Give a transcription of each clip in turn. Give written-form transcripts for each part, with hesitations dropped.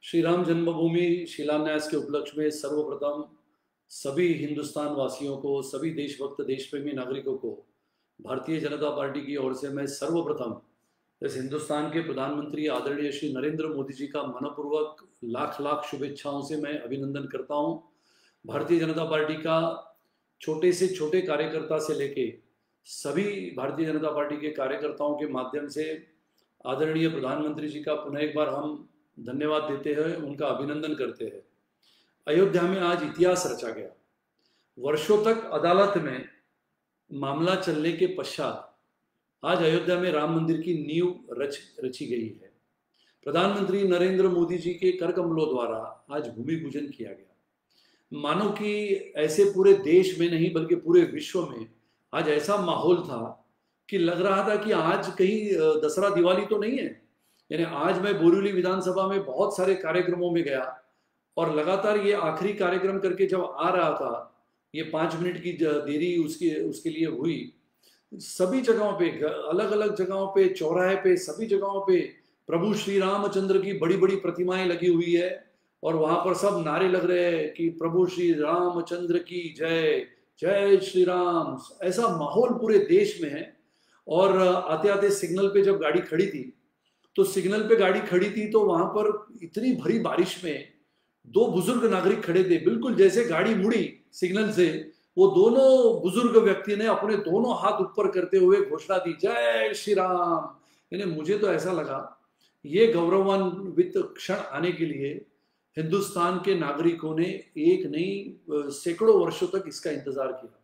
श्री राम जन्मभूमि शिलान्यास के उपलक्ष्य में सर्वप्रथम सभी हिंदुस्तान वासियों को, सभी देशभक्त देशप्रेमी नागरिकों को भारतीय जनता पार्टी की ओर से मैं सर्वप्रथम इस हिंदुस्तान के प्रधानमंत्री आदरणीय श्री नरेंद्र मोदी जी का मनपूर्वक लाख लाख शुभेच्छाओं से मैं अभिनंदन करता हूं। भारतीय जनता पार्टी का छोटे से छोटे कार्यकर्ता से लेके सभी भारतीय जनता पार्टी के कार्यकर्ताओं के माध्यम से आदरणीय प्रधानमंत्री जी का पुनः एक बार हम धन्यवाद देते हैं, उनका अभिनंदन करते हैं। अयोध्या में आज इतिहास रचा गया। वर्षों तक अदालत में मामला चलने के पश्चात आज अयोध्या में राम मंदिर की नींव रची गई है। प्रधानमंत्री नरेंद्र मोदी जी के कर कमलों द्वारा आज भूमि पूजन किया गया। मानो कि ऐसे पूरे देश में नहीं बल्कि पूरे विश्व में आज ऐसा माहौल था कि लग रहा था कि आज कहीं दसरा दिवाली तो नहीं है। यानी आज मैं बोरीवली विधानसभा में बहुत सारे कार्यक्रमों में गया और लगातार ये आखिरी कार्यक्रम करके जब आ रहा था, ये 5 मिनट की देरी उसके लिए हुई। सभी जगहों पे, अलग अलग जगहों पे, चौराहे पे, सभी जगहों पे प्रभु श्री रामचंद्र की बड़ी बड़ी प्रतिमाएं लगी हुई है और वहां पर सब नारे लग रहे हैं कि प्रभु श्री रामचंद्र की जय, जय श्री राम। ऐसा माहौल पूरे देश में है। और आते आते सिग्नल पे जब गाड़ी खड़ी थी तो वहां पर इतनी भरी बारिश में 2 बुजुर्ग नागरिक खड़े थे। बिल्कुल जैसे गाड़ी मुड़ी सिग्नल से, वो दोनों बुजुर्ग व्यक्ति ने अपने दोनों हाथ ऊपर करते हुए घोषणा दी, जय श्री राम। यानी मुझे तो ऐसा लगा ये गौरवान्वित क्षण आने के लिए हिंदुस्तान के नागरिकों ने एक नहीं सैकड़ों वर्षों तक इसका इंतजार किया।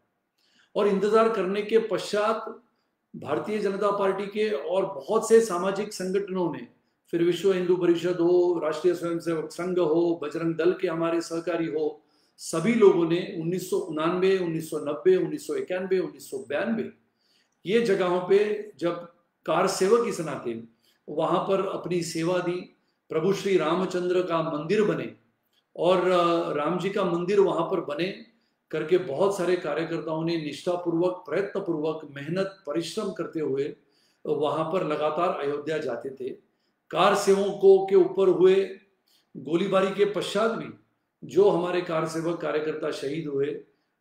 और इंतजार करने के पश्चात भारतीय जनता पार्टी के और बहुत से सामाजिक संगठनों ने, फिर विश्व हिंदू परिषद हो, राष्ट्रीय स्वयंसेवक संघ हो, बजरंग दल के हमारे सहकारी हो, सभी लोगों ने 1989, 1990, 1991, 1992 ये जगहों पे जब कार सेवक इस नाते वहां पर अपनी सेवा दी। प्रभु श्री रामचंद्र का मंदिर बने और राम जी का मंदिर वहां पर बने करके बहुत सारे कार्यकर्ताओं ने निष्ठापूर्वक, प्रयत्नपूर्वक, मेहनत, परिश्रम करते हुए वहां पर लगातार अयोध्या जाते थे। कार सेवकों के ऊपर हुए गोलीबारी के पश्चात भी जो हमारे कार सेवक कार्यकर्ता शहीद हुए,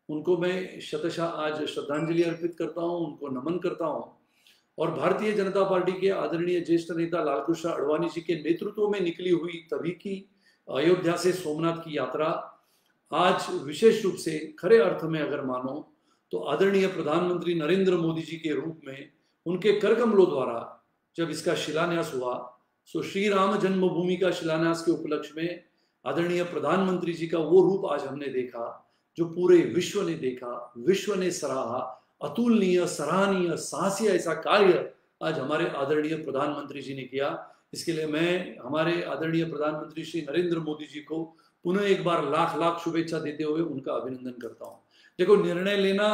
उनको मैं शतशः आज श्रद्धांजलि अर्पित करता हूं, उनको नमन करता हूं। और भारतीय जनता पार्टी के आदरणीय ज्येष्ठ नेता लालकृष्ण आडवाणी जी के नेतृत्व में निकली हुई तभी की अयोध्या से सोमनाथ की यात्रा आज विशेष रूप से खरे अर्थ में अगर मानो तो आदरणीय प्रधानमंत्री नरेंद्र मोदी जी के रूप में उनके कर कमलों द्वारा जब इसका शिलान्यास हुआ, सो श्री राम जन्मभूमि का शिलान्यास के उपलक्ष्य में आदरणीय प्रधानमंत्री जी का वो रूप आज हमने देखा जो पूरे विश्व ने देखा, विश्व ने सराहा। अतुलनीय, सराहनीय, साहसी ऐसा कार्य आज हमारे आदरणीय प्रधानमंत्री जी ने किया। इसके लिए मैं हमारे आदरणीय प्रधानमंत्री श्री नरेंद्र मोदी जी को पुनः एक बार लाख लाख शुभेच्छा देते हुए उनका अभिनंदन करता हूं। देखो, निर्णय लेना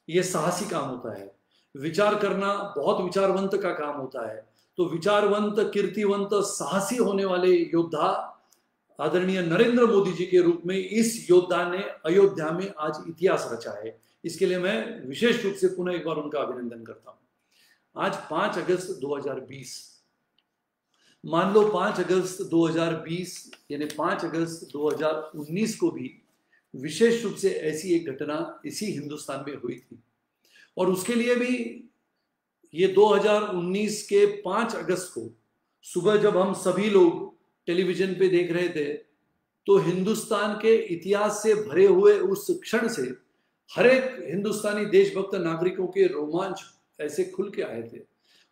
यह साहसी काम होता है, विचार करना बहुत विचारवंत का काम होता है। तो विचारवंत, कीर्तिवंत, साहसी होने वाले योद्धा आदरणीय नरेंद्र मोदी जी के रूप में इस योद्धा ने अयोध्या में आज इतिहास रचा है। इसके लिए मैं विशेष रूप से पुनः एक बार उनका अभिनंदन करता हूं। आज 5 अगस्त 2020, मान लो 5 अगस्त 2020 यानी 5 अगस्त 2019 को भी विशेष रूप से ऐसी एक घटना इसी हिंदुस्तान में हुई थी। और उसके लिए भी ये 2019 के 5 अगस्त को सुबह जब हम सभी लोग टेलीविजन पे देख रहे थे तो हिंदुस्तान के इतिहास से भरे हुए उस क्षण से हर एक हिंदुस्तानी देशभक्त नागरिकों के रोमांच ऐसे खुल के आए थे।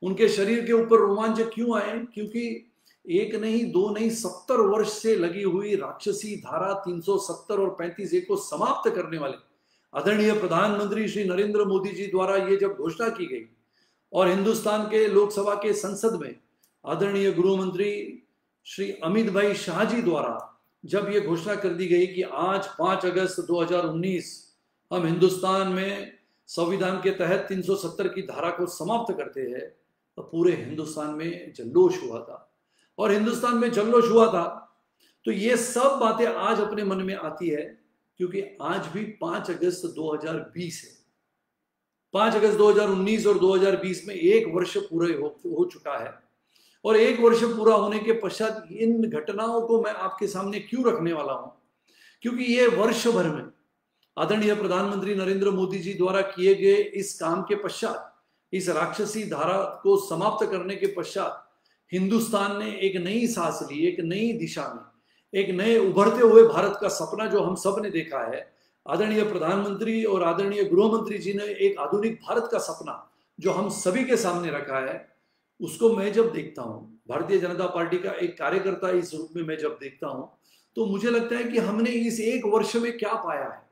उनके शरीर के ऊपर रोमांच क्यों आए? क्योंकि एक नहीं, 2 नहीं, 70 वर्ष से लगी हुई राक्षसी धारा 370 और 35A को समाप्त करने वाले आदरणीय प्रधानमंत्री श्री नरेंद्र मोदी जी द्वारा ये जब घोषणा की गई और हिंदुस्तान के लोकसभा के संसद में आदरणीय गृह मंत्री श्री अमित भाई शाह जी द्वारा जब ये घोषणा कर दी गई कि आज 5 अगस्त 2019 हम हिंदुस्तान में संविधान के तहत 370 की धारा को समाप्त करते हैं, तो पूरे हिंदुस्तान में जल्लोश हुआ था। और हिंदुस्तान में जल्लोश हुआ था तो ये सब बातें आज अपने मन में आती है क्योंकि आज भी 5 अगस्त 2020 है। 5 अगस्त 2019 और 2020 में 1 वर्ष पूरे हो चुका है। और 1 वर्ष पूरा होने के पश्चात इन घटनाओं को मैं आपके सामने क्यों रखने वाला हूं, क्योंकि ये वर्ष भर में आदरणीय प्रधानमंत्री नरेंद्र मोदी जी द्वारा किए गए इस काम के पश्चात, इस राक्षसी धारा को समाप्त करने के पश्चात हिंदुस्तान ने एक नई सांस ली, एक नई दिशा में, एक नए उभरते हुए भारत का सपना जो हम सब ने देखा है, आदरणीय प्रधानमंत्री और आदरणीय गृह मंत्री जी ने एक आधुनिक भारत का सपना जो हम सभी के सामने रखा है, उसको मैं जब देखता हूं, भारतीय जनता पार्टी का एक कार्यकर्ता इस रूप में मैं जब देखता हूं, तो मुझे लगता है कि हमने इस 1 वर्ष में क्या पाया है।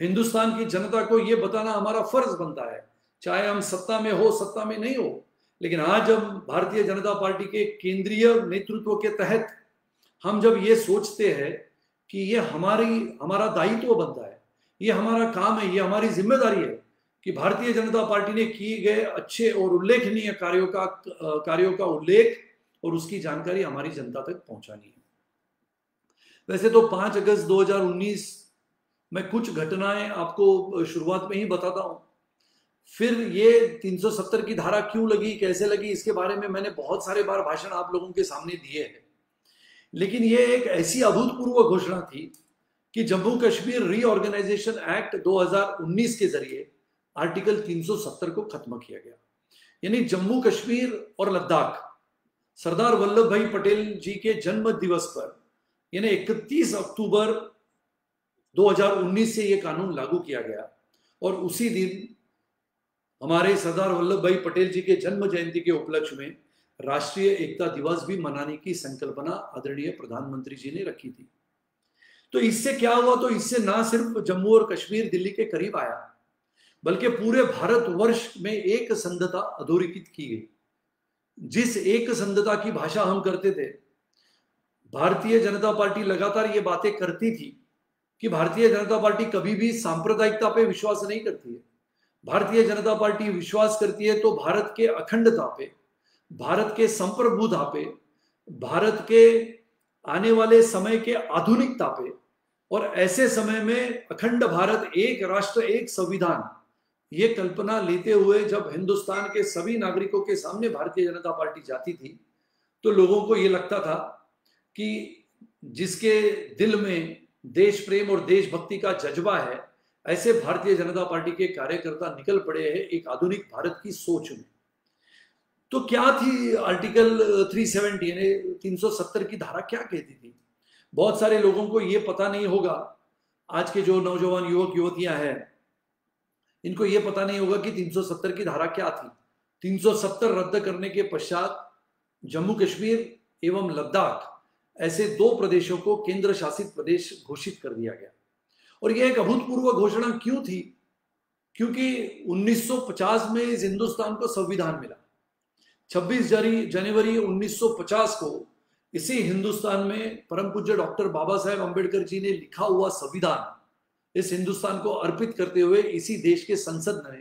हिंदुस्तान की जनता को यह बताना हमारा फर्ज बनता है, चाहे हम सत्ता में हो सत्ता में नहीं हो, लेकिन आज हम भारतीय जनता पार्टी के केंद्रीय नेतृत्व के तहत हम जब ये सोचते हैं कि ये हमारा दायित्व बनता है, ये हमारा काम है, ये हमारी जिम्मेदारी है कि भारतीय जनता पार्टी ने किए गए अच्छे और उल्लेखनीय कार्यों का उल्लेख और उसकी जानकारी हमारी जनता तक पहुंचानी है। वैसे तो 5 अगस्त 2019 में कुछ घटनाएं आपको शुरुआत में ही बताता हूं, फिर ये 370 की धारा क्यों लगी, कैसे लगी, इसके बारे में मैंने बहुत सारे बार भाषण आप लोगों के सामने दिए हैं। लेकिन ये एक ऐसी अभूतपूर्व घोषणा थी कि जम्मू कश्मीर रीऑर्गेनाइजेशन एक्ट 2019 के जरिए आर्टिकल 370 को खत्म किया गया। यानी जम्मू कश्मीर और लद्दाख सरदार वल्लभ भाई पटेल जी के जन्म दिवस पर, यानी 31 अक्टूबर 2019 से यह कानून लागू किया गया और उसी दिन हमारे सरदार वल्लभ भाई पटेल जी के जन्म जयंती के उपलक्ष्य में राष्ट्रीय एकता दिवस भी मनाने की संकल्पना आदरणीय प्रधानमंत्री जी ने रखी थी। तो इससे क्या हुआ, तो इससे ना सिर्फ जम्मू और कश्मीर दिल्ली के करीब आया, बल्कि पूरे भारतवर्ष में एक संधता अधोरेखित की गई। जिस एक संधता की भाषा हम करते थे, भारतीय जनता पार्टी लगातार ये बातें करती थी कि भारतीय जनता पार्टी कभी भी सांप्रदायिकता पे विश्वास नहीं करती है। भारतीय जनता पार्टी विश्वास करती है तो भारत के अखंडता पे, भारत के संप्रभुता पे, भारत के आने वाले समय के आधुनिकता पे, और ऐसे समय में अखंड भारत, एक राष्ट्र एक संविधान, ये कल्पना लेते हुए जब हिंदुस्तान के सभी नागरिकों के सामने भारतीय जनता पार्टी जाती थी, तो लोगों को ये लगता था कि जिसके दिल में देश प्रेम और देशभक्ति का जज्बा है, ऐसे भारतीय जनता पार्टी के कार्यकर्ता निकल पड़े हैं एक आधुनिक भारत की सोच में। तो क्या थी आर्टिकल 370 यानी 370 की धारा, क्या कहती थी? बहुत सारे लोगों को यह पता नहीं होगा, आज के जो नौजवान युवक युवतियां हैं इनको यह पता नहीं होगा कि 370 की धारा क्या थी। 370 रद्द करने के पश्चात जम्मू कश्मीर एवं लद्दाख ऐसे 2 प्रदेशों को केंद्र शासित प्रदेश घोषित कर दिया गया। और यह एक अभूतपूर्व घोषणा क्यों थी? क्योंकि 1950 में इस हिंदुस्तान को संविधान मिला। 26 जनवरी 1950 को इसी हिंदुस्तान में परम पूज्य डॉक्टर बाबा साहेब अम्बेडकर जी ने लिखा हुआ संविधान इस हिंदुस्तान को अर्पित करते हुए इसी देश के संसद ने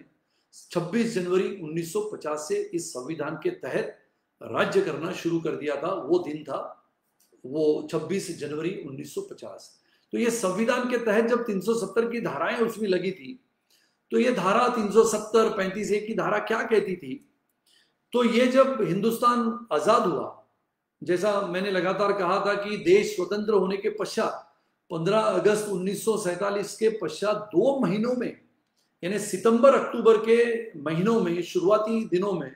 26 जनवरी 1950 से इस संविधान के तहत राज्य करना शुरू कर दिया था। वो दिन था वो 26 जनवरी 1950। तो ये संविधान के तहत जब 370 की धाराएं उसमें लगी थी, तो ये धारा 370, 35A की धारा क्या कहती थी? तो ये जब हिंदुस्तान आजाद हुआ, जैसा मैंने लगातार कहा था कि देश स्वतंत्र होने के पश्चात 15 अगस्त 1947 के पश्चात 2 महीनों में, यानी सितंबर अक्टूबर के महीनों में, शुरुआती दिनों में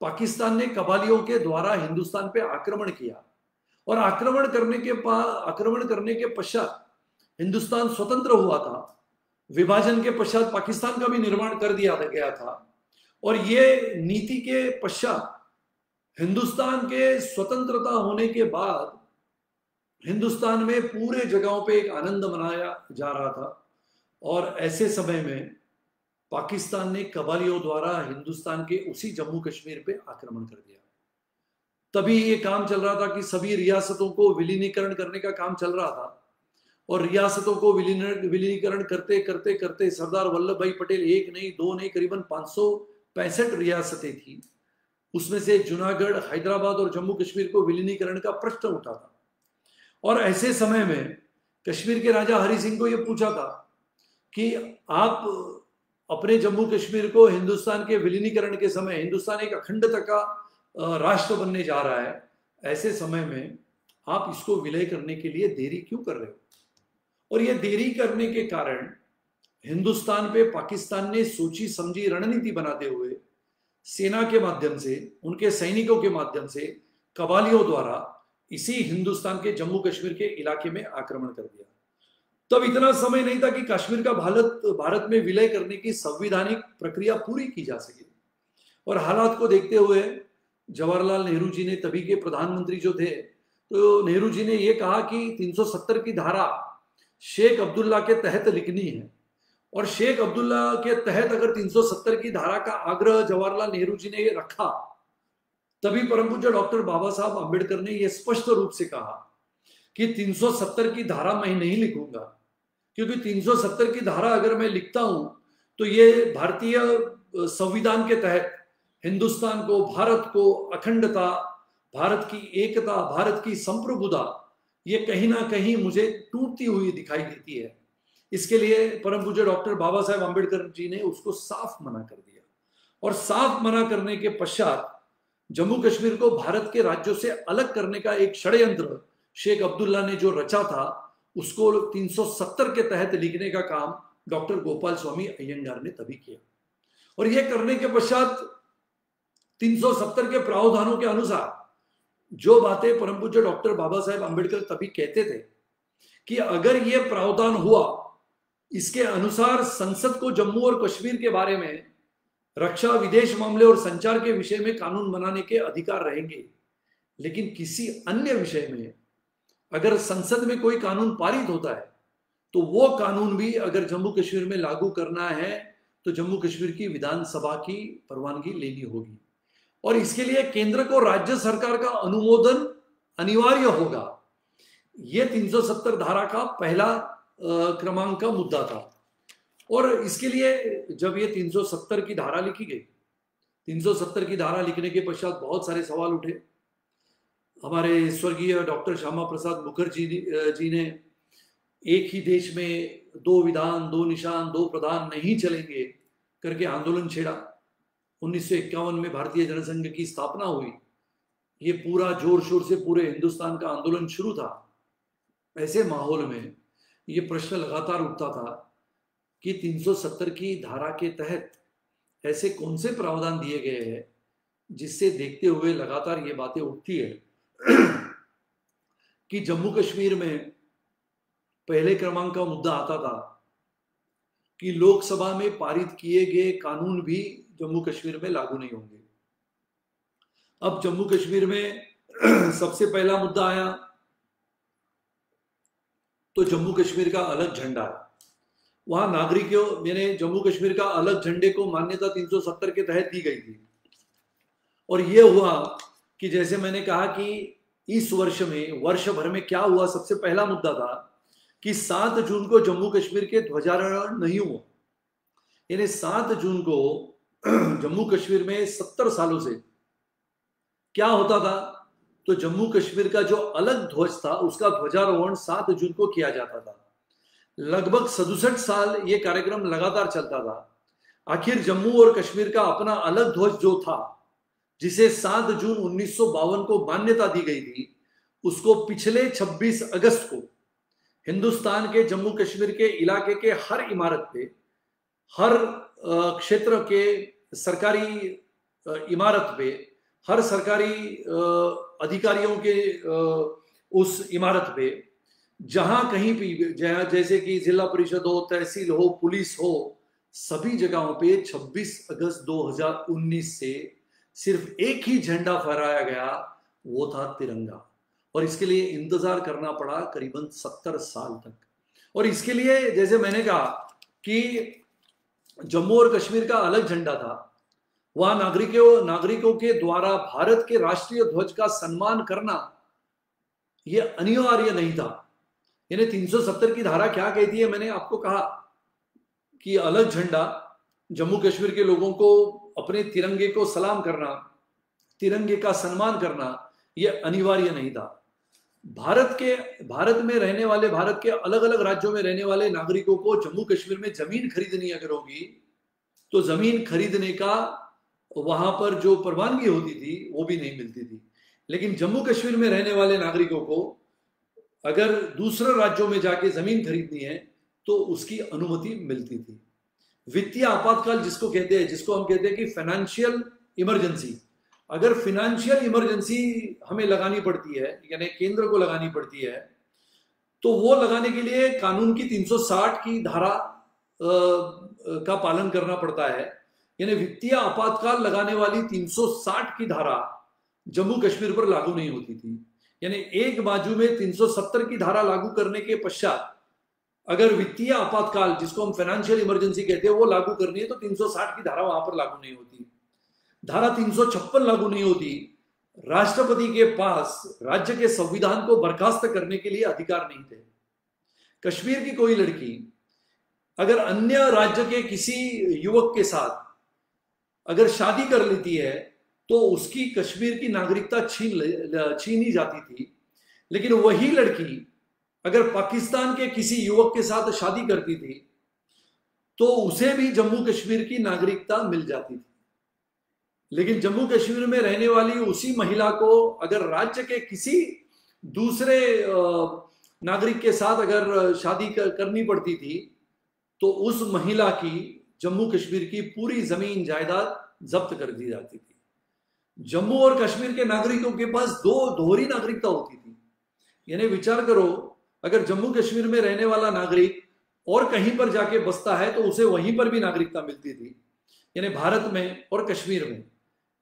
पाकिस्तान ने कबालियों के द्वारा हिंदुस्तान पे आक्रमण किया और आक्रमण करने के पश्चात हिंदुस्तान स्वतंत्र हुआ था। विभाजन के पश्चात पाकिस्तान का भी निर्माण कर दिया गया था और ये नीति के पश्चात हिंदुस्तान के स्वतंत्रता होने के बाद हिंदुस्तान में पूरे जगहों पे एक आनंद मनाया जा रहा था। और ऐसे समय में पाकिस्तान ने कबालियों द्वारा हिंदुस्तान के उसी जम्मू कश्मीर पे आक्रमण कर दिया। तभी ये काम चल रहा था कि सभी रियासतों को विलीनीकरण करने का काम चल रहा था और रियासतों को विलीनीकरण करते करते करते सरदार वल्लभ भाई पटेल, 1 नहीं 2 नहीं, करीबन 565 रियासतें थी। उसमें से जूनागढ़, हैदराबाद और जम्मू कश्मीर को विलीनीकरण का प्रश्न उठा था। और ऐसे समय में कश्मीर के राजा हरि सिंह को यह पूछा था कि आप अपने जम्मू कश्मीर को हिंदुस्तान के विलीनीकरण के समय, हिंदुस्तान एक अखंडता का राष्ट्र बनने जा रहा है, ऐसे समय में आप इसको विलय करने के लिए देरी क्यों कर रहे हो? और ये देरी करने के कारण हिंदुस्तान पे पाकिस्तान ने सोची समझी रणनीति बनाते हुए सेना के माध्यम से, उनके सैनिकों के माध्यम से, कबालियों द्वारा इसी हिंदुस्तान के जम्मू कश्मीर के इलाके में आक्रमण कर दिया। तब इतना समय नहीं था कि कश्मीर का भारत में विलय करने की संवैधानिक प्रक्रिया पूरी की जा सके। और हालात को देखते हुए जवाहरलाल नेहरू जी ने, तभी के प्रधानमंत्री जो थे, तो नेहरू जी ने यह कहा कि 370 की धारा शेख अब्दुल्ला के तहत लिखनी है। और शेख अब्दुल्ला के तहत अगर 370 की धारा का आग्रह जवाहरलाल नेहरू जी ने रखा, तभी परम पूज्य डॉक्टर बाबा साहब अम्बेडकर ने यह स्पष्ट रूप से कहा कि 370 की धारा मैं नहीं लिखूंगा, क्योंकि 370 की धारा अगर मैं लिखता हूं तो ये भारतीय संविधान के तहत हिंदुस्तान को, भारत को अखंडता, भारत की एकता, भारत की संप्रभुता, ये कहीं ना कहीं मुझे टूटती हुई दिखाई देती है। इसके लिए परम पूज्य डॉक्टर बाबा साहेब अम्बेडकर जी ने उसको साफ मना कर दिया। और साफ मना करने के पश्चात जम्मू कश्मीर को भारत के राज्यों से अलग करने का एक षड्यंत्र शेख अब्दुल्ला ने जो रचा था, उसको 370 के तहत लिखने का काम डॉक्टर गोपाल स्वामी अयंगार ने तभी किया। और यह करने के पश्चात 370 के प्रावधानों के अनुसार जो बातें परम पूज्य डॉक्टर बाबा साहेब अम्बेडकर तभी कहते थे कि अगर यह प्रावधान हुआ, इसके अनुसार संसद को जम्मू और कश्मीर के बारे में रक्षा, विदेश मामले और संचार के विषय में कानून बनाने के अधिकार रहेंगे, लेकिन किसी अन्य विषय में अगर संसद में कोई कानून पारित होता है तो वो कानून भी अगर जम्मू कश्मीर में लागू करना है तो जम्मू कश्मीर की विधानसभा की परवानगी लेनी होगी। और इसके लिए केंद्र को राज्य सरकार का अनुमोदन अनिवार्य होगा। यह 370 धारा का पहला क्रमांक का मुद्दा था। और इसके लिए जब ये 370 की धारा लिखी गई, 370 की धारा लिखने के पश्चात बहुत सारे सवाल उठे। हमारे स्वर्गीय डॉक्टर श्यामा प्रसाद मुखर्जी जी ने एक ही देश में दो विधान, दो निशान, दो प्रधान नहीं चलेंगे करके आंदोलन छेड़ा। 1951 में भारतीय जनसंघ की स्थापना हुई। ये पूरा जोर शोर से पूरे हिंदुस्तान का आंदोलन शुरू था। ऐसे माहौल में ये प्रश्न लगातार उठता था कि 370 की धारा के तहत ऐसे कौन से प्रावधान दिए गए हैं जिससे देखते हुए लगातार ये बातें उठती है कि जम्मू कश्मीर में पहले क्रमांक का मुद्दा आता था कि लोकसभा में पारित किए गए कानून भी जम्मू कश्मीर में लागू नहीं होंगे। अब जम्मू कश्मीर में सबसे पहला मुद्दा आया तो जम्मू कश्मीर का अलग झंडा है। वहां नागरिकों, मैंने जम्मू कश्मीर का अलग झंडे को मान्यता 370 के तहत दी गई थी। और यह हुआ कि जैसे मैंने कहा कि इस वर्ष में, वर्ष भर में क्या हुआ, सबसे पहला मुद्दा था कि 7 जून को जम्मू कश्मीर के ध्वजारोहण नहीं हुआ। यानी 7 जून को जम्मू कश्मीर में 70 सालों से क्या होता था, तो जम्मू कश्मीर का जो अलग ध्वज था उसका ध्वजारोहण 7 जून को किया जाता था। लगभग 67 साल ये कार्यक्रम लगातार चलता था। आखिर जम्मू और कश्मीर का अपना अलग ध्वज जो था, जिसे 7 जून 1952 को मान्यता दी गई थी, उसको पिछले 26 अगस्त को हिंदुस्तान के जम्मू कश्मीर के इलाके के हर इमारत पे, हर क्षेत्र के सरकारी इमारत पे, हर सरकारी अधिकारियों के उस इमारत पे, जहां कहीं भी, जैसे कि जिला परिषद हो, तहसील हो, पुलिस हो, सभी जगहों पे 26 अगस्त 2019 से सिर्फ एक ही झंडा फहराया गया, वो था तिरंगा। और इसके लिए इंतजार करना पड़ा करीबन 70 साल तक। और इसके लिए जैसे मैंने कहा कि जम्मू और कश्मीर का अलग झंडा था, वहां नागरिकों के द्वारा भारत के राष्ट्रीय ध्वज का सम्मान करना यह अनिवार्य नहीं था। यानी 370 की धारा क्या कहती है, मैंने आपको कहा कि अलग झंडा, जम्मू कश्मीर के लोगों को अपने तिरंगे को सलाम करना, तिरंगे का सम्मान करना, यह अनिवार्य नहीं था। भारत में रहने वाले, भारत के अलग अलग राज्यों में रहने वाले नागरिकों को जम्मू कश्मीर में जमीन खरीदनी अगर होगी तो जमीन खरीदने का वहां पर जो परवानगी होती थी वो भी नहीं मिलती थी। लेकिन जम्मू कश्मीर में रहने वाले नागरिकों को अगर दूसरे राज्यों में जाके जमीन खरीदनी है तो उसकी अनुमति मिलती थी। वित्तीय आपातकाल जिसको कहते हैं, जिसको हम कहते हैं कि फाइनेंशियल इमरजेंसी, अगर फाइनेंशियल इमरजेंसी हमें लगानी पड़ती है, यानी केंद्र को लगानी पड़ती है, तो वो लगाने के लिए कानून की 360 की धारा का पालन करना पड़ता है। यानी वित्तीय आपातकाल लगाने वाली 360 की धारा जम्मू कश्मीर पर लागू नहीं होती थी। यानी एक बाजू में 370 की धारा लागू करने के पश्चात अगर वित्तीय आपातकाल जिसको हम फाइनेंशियल इमरजेंसी कहते हैं वो लागू करनी है तो 360 की धारा वहां पर लागू नहीं होती। धारा 356 लागू नहीं होती। राष्ट्रपति के पास राज्य के संविधान को बर्खास्त करने के लिए अधिकार नहीं थे। कश्मीर की कोई लड़की अगर अन्य राज्य के किसी युवक के साथ अगर शादी कर लेती है तो उसकी कश्मीर की नागरिकता छीनी जाती थी। लेकिन वही लड़की अगर पाकिस्तान के किसी युवक के साथ शादी करती थी तो उसे भी जम्मू कश्मीर की नागरिकता मिल जाती थी। लेकिन जम्मू कश्मीर में रहने वाली उसी महिला को अगर राज्य के किसी दूसरे नागरिक के साथ अगर शादी करनी पड़ती थी तो उस महिला की जम्मू कश्मीर की पूरी जमीन जायदाद जब्त कर दी जाती थी। जम्मू और कश्मीर के नागरिकों के पास दो दोहरी नागरिकता होती थी। यानी विचार करो, अगर जम्मू कश्मीर में रहने वाला नागरिक और कहीं पर जाके बसता है तो उसे वहीं पर भी नागरिकता मिलती थी, यानी भारत में और कश्मीर में।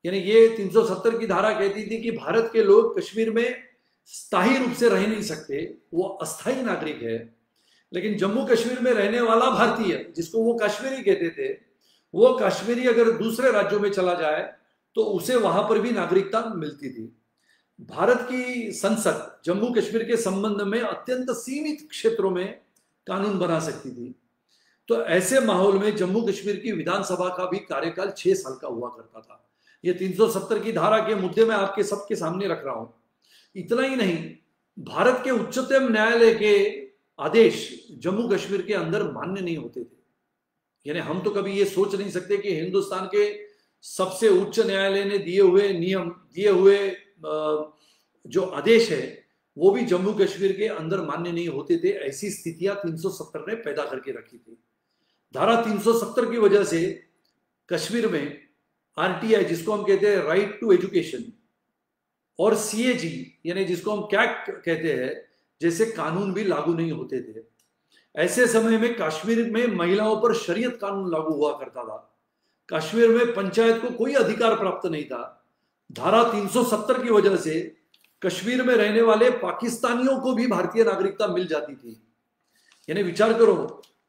यानी ये 370 की धारा कहती थी कि भारत के लोग कश्मीर में स्थायी रूप से रह नहीं सकते, वो अस्थायी नागरिक है। लेकिन जम्मू कश्मीर में रहने वाला भारतीय जिसको वो कश्मीरी कहते थे, वो कश्मीरी अगर दूसरे राज्यों में चला जाए तो उसे वहां पर भी नागरिकता मिलती थी। भारत की संसद जम्मू कश्मीर के संबंध में अत्यंत सीमित क्षेत्रों में कानून बना सकती थी। तो ऐसे माहौल में जम्मू कश्मीर की विधानसभा का भी कार्यकाल 6 साल का हुआ करता था। ये 370 की धारा के मुद्दे में आपके सबके सामने रख रहा हूं। इतना ही नहीं, भारत के उच्चतम न्यायालय के आदेश जम्मू कश्मीर के अंदर मान्य नहीं होते थे। यानी हम तो कभी ये सोच नहीं सकते कि हिंदुस्तान के सबसे उच्च न्यायालय ने दिए हुए नियम, दिए हुए जो आदेश है वो भी जम्मू कश्मीर के अंदर मान्य नहीं होते थे। ऐसी स्थितियां 370 ने पैदा करके रखी थी। धारा 370 की वजह से कश्मीर में आरटीआई जिसको हम कहते हैं राइट टू एजुकेशन और सीएजी यानी जिसको हम कैग कहते हैं जैसे कानून भी लागू नहीं होते थे। ऐसे समय में कश्मीर में महिलाओं पर शरीयत कानून लागू हुआ करता था। कश्मीर में पंचायत को कोई अधिकार प्राप्त नहीं था। धारा 370 की वजह से कश्मीर में रहने वाले पाकिस्तानियों को भी भारतीय नागरिकता मिल जाती थी। यानी विचार करो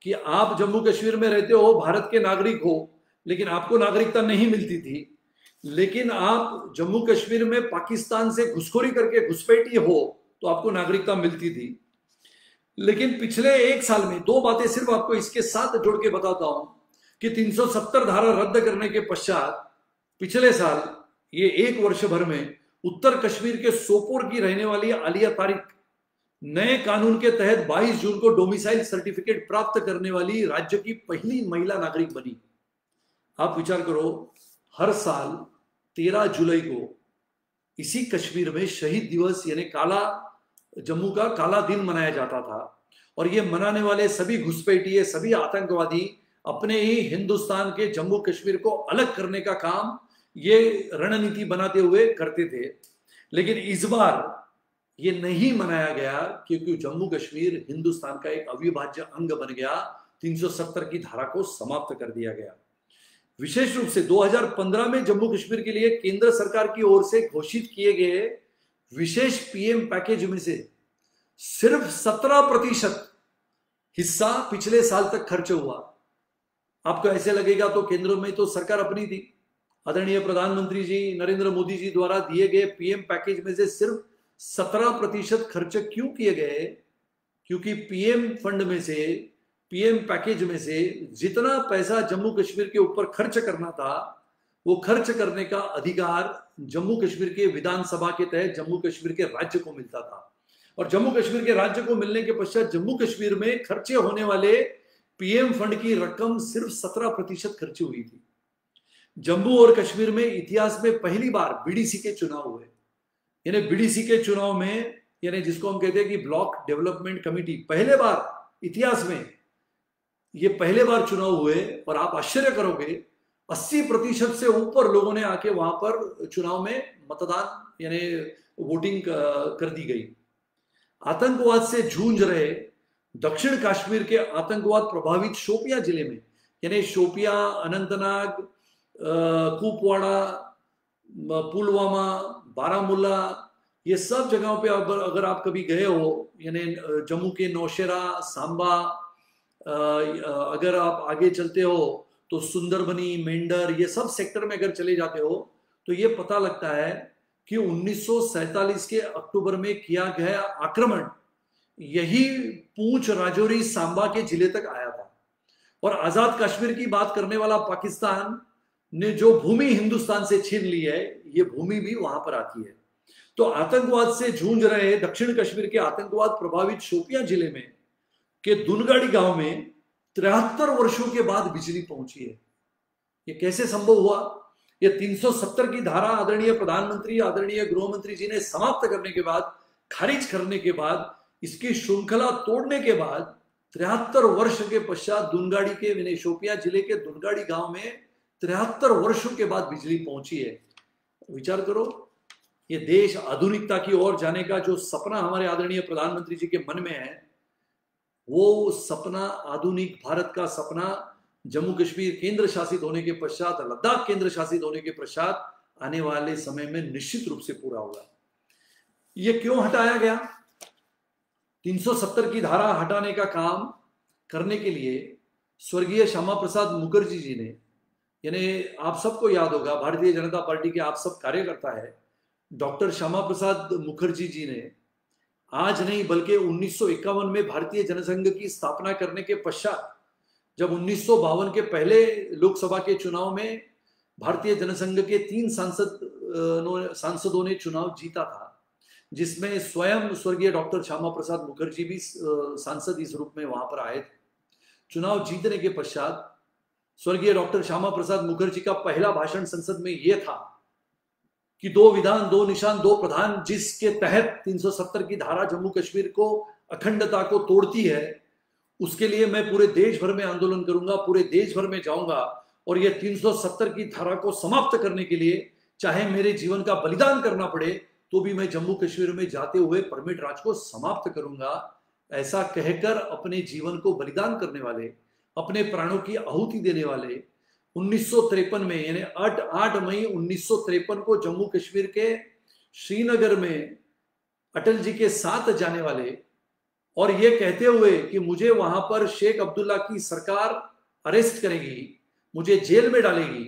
कि आप जम्मू कश्मीर में रहते हो, भारत के नागरिक हो, लेकिन आपको नागरिकता नहीं मिलती थी। लेकिन आप जम्मू कश्मीर में पाकिस्तान से घुसखोरी करके घुसपैठी हो तो आपको नागरिकता मिलती थी। लेकिन पिछले 1 साल में 2 बातें सिर्फ आपको इसके साथ जोड़ के बताता हूं कि 370 धारा रद्द करने के पश्चात पिछले साल ये 1 वर्ष भर में उत्तर कश्मीर के सोपोर की रहने वाली आलिया तारिक नए कानून के तहत 22 जून को डोमिसाइल सर्टिफिकेट प्राप्त करने वाली राज्य की पहली महिला नागरिक बनी। आप विचार करो, हर साल 13 जुलाई को इसी कश्मीर में शहीद दिवस यानी काला जम्मू का काला दिन मनाया जाता था। और ये मनाने वाले सभी घुसपैठिए, सभी आतंकवादी अपने ही हिंदुस्तान के जम्मू कश्मीर को अलग करने का काम ये रणनीति बनाते हुए करते थे। लेकिन इस बार ये नहीं मनाया गया क्योंकि जम्मू कश्मीर हिंदुस्तान का एक अविभाज्य अंग बन गया। 370 की धारा को समाप्त कर दिया गया। विशेष रूप से 2015 में जम्मू कश्मीर के लिए केंद्र सरकार की ओर से घोषित किए गए विशेष पीएम पैकेज में से सिर्फ 17% हिस्सा पिछले साल तक खर्च हुआ। आपको ऐसे लगेगा तो केंद्र में तो सरकार अपनी थी। आदरणीय प्रधानमंत्री जी नरेंद्र मोदी जी द्वारा दिए गए पीएम पैकेज में से सिर्फ 17% खर्च क्यों किए गए? क्योंकि पीएम फंड में से, पीएम पैकेज में से जितना पैसा जम्मू कश्मीर के ऊपर खर्च करना था वो खर्च करने का अधिकार जम्मू कश्मीर के विधानसभा के तहत जम्मू कश्मीर के राज्य को मिलता था। और जम्मू कश्मीर के राज्य को मिलने के पश्चात जम्मू कश्मीर में खर्चे होने वाले पीएम फंड की रकम सिर्फ 17% खर्ची हुई थी। जम्मू और कश्मीर में इतिहास में पहली बार बीडीसी के चुनाव हुए। यानी बीडीसी के चुनाव में, यानी जिसको हम कहते हैं कि ब्लॉक डेवलपमेंट कमेटी, पहले बार इतिहास में ये पहले बार चुनाव हुए। और आप आश्चर्य करोगे, 80% से ऊपर लोगों ने आके वहां पर चुनाव में मतदान यानी वोटिंग कर दी गई। आतंकवाद से जूझ रहे दक्षिण कश्मीर के आतंकवाद प्रभावित शोपियां जिले में, यानी शोपियां, अनंतनाग, कुपवाड़ा, पुलवामा, बारामूला, ये सब जगहों पे अगर आप कभी गए हो, यानी जम्मू के नौशेरा, सांबा, अगर आप आगे चलते हो तो सुंदरबनी, मेंढर, ये सब सेक्टर में अगर चले जाते हो तो ये पता लगता है कि 1947 के अक्टूबर में किया गया आक्रमण यही पूंछ, राजौरी, सांबा के जिले तक आया था। और आजाद कश्मीर की बात करने वाला पाकिस्तान ने जो भूमि हिंदुस्तान से छीन ली है, ये भूमि भी वहां पर आती है। तो आतंकवाद से जूझ रहे दक्षिण कश्मीर के आतंकवाद प्रभावित शोपियां जिले में के दुनगाड़ी गांव में 73 वर्षों के बाद बिजली पहुंची है। ये कैसे संभव हुआ? ये 370 की धारा आदरणीय प्रधानमंत्री, आदरणीय गृह मंत्री जी ने समाप्त करने के बाद, खारिज करने के बाद, इसकी श्रृंखला तोड़ने के बाद 73 वर्ष के पश्चात दुनगाड़ी के, शोपियां जिले के दुनगाड़ी गांव में 73 वर्षों के बाद बिजली पहुंची है। विचार करो, ये देश आधुनिकता की ओर जाने का जो सपना हमारे आदरणीय प्रधानमंत्री जी के मन में है, वो सपना, आधुनिक भारत का सपना, जम्मू कश्मीर केंद्र शासित होने के पश्चात, लद्दाख केंद्र शासित होने के पश्चात आने वाले समय में निश्चित रूप से पूरा होगा। ये क्यों हटाया गया? 370 की धारा हटाने का काम करने के लिए स्वर्गीय श्यामा प्रसाद मुखर्जी जी ने, यानी आप सबको याद होगा, भारतीय जनता पार्टी के आप सब कार्यकर्ता है, डॉक्टर श्यामा प्रसाद मुखर्जी जी ने आज नहीं बल्कि 1951 में भारतीय जनसंघ की स्थापना करने के पश्चात, जब 1952 के पहले लोकसभा के चुनाव में भारतीय जनसंघ के 3 सांसदों ने चुनाव जीता था, जिसमें स्वयं स्वर्गीय डॉक्टर श्यामा प्रसाद मुखर्जी भी सांसद इस रूप में वहां पर आए थे। चुनाव जीतने के पश्चात स्वर्गीय डॉक्टर श्यामा प्रसाद मुखर्जी का पहला भाषण संसद में यह था कि 2 विधान 2 निशान 2 प्रधान, जिसके तहत 370 की धारा जम्मू कश्मीर को, अखंडता को तोड़ती है, उसके लिए मैं पूरे देश भर में आंदोलन करूंगा, पूरे देश भर में जाऊंगा और ये 370 की धारा को समाप्त करने के लिए चाहे मेरे जीवन का बलिदान करना पड़े तो भी मैं जम्मू कश्मीर में जाते हुए परमिट राज को समाप्त करूंगा। ऐसा कहकर अपने जीवन को बलिदान करने वाले, अपने प्राणों की आहुति देने वाले, 1953 में, यानी 8 मई 1953 को जम्मू कश्मीर के श्रीनगर में अटल जी के साथ जाने वाले, और ये कहते हुए कि मुझे वहां पर शेख अब्दुल्ला की सरकार अरेस्ट करेगी, मुझे जेल में डालेगी,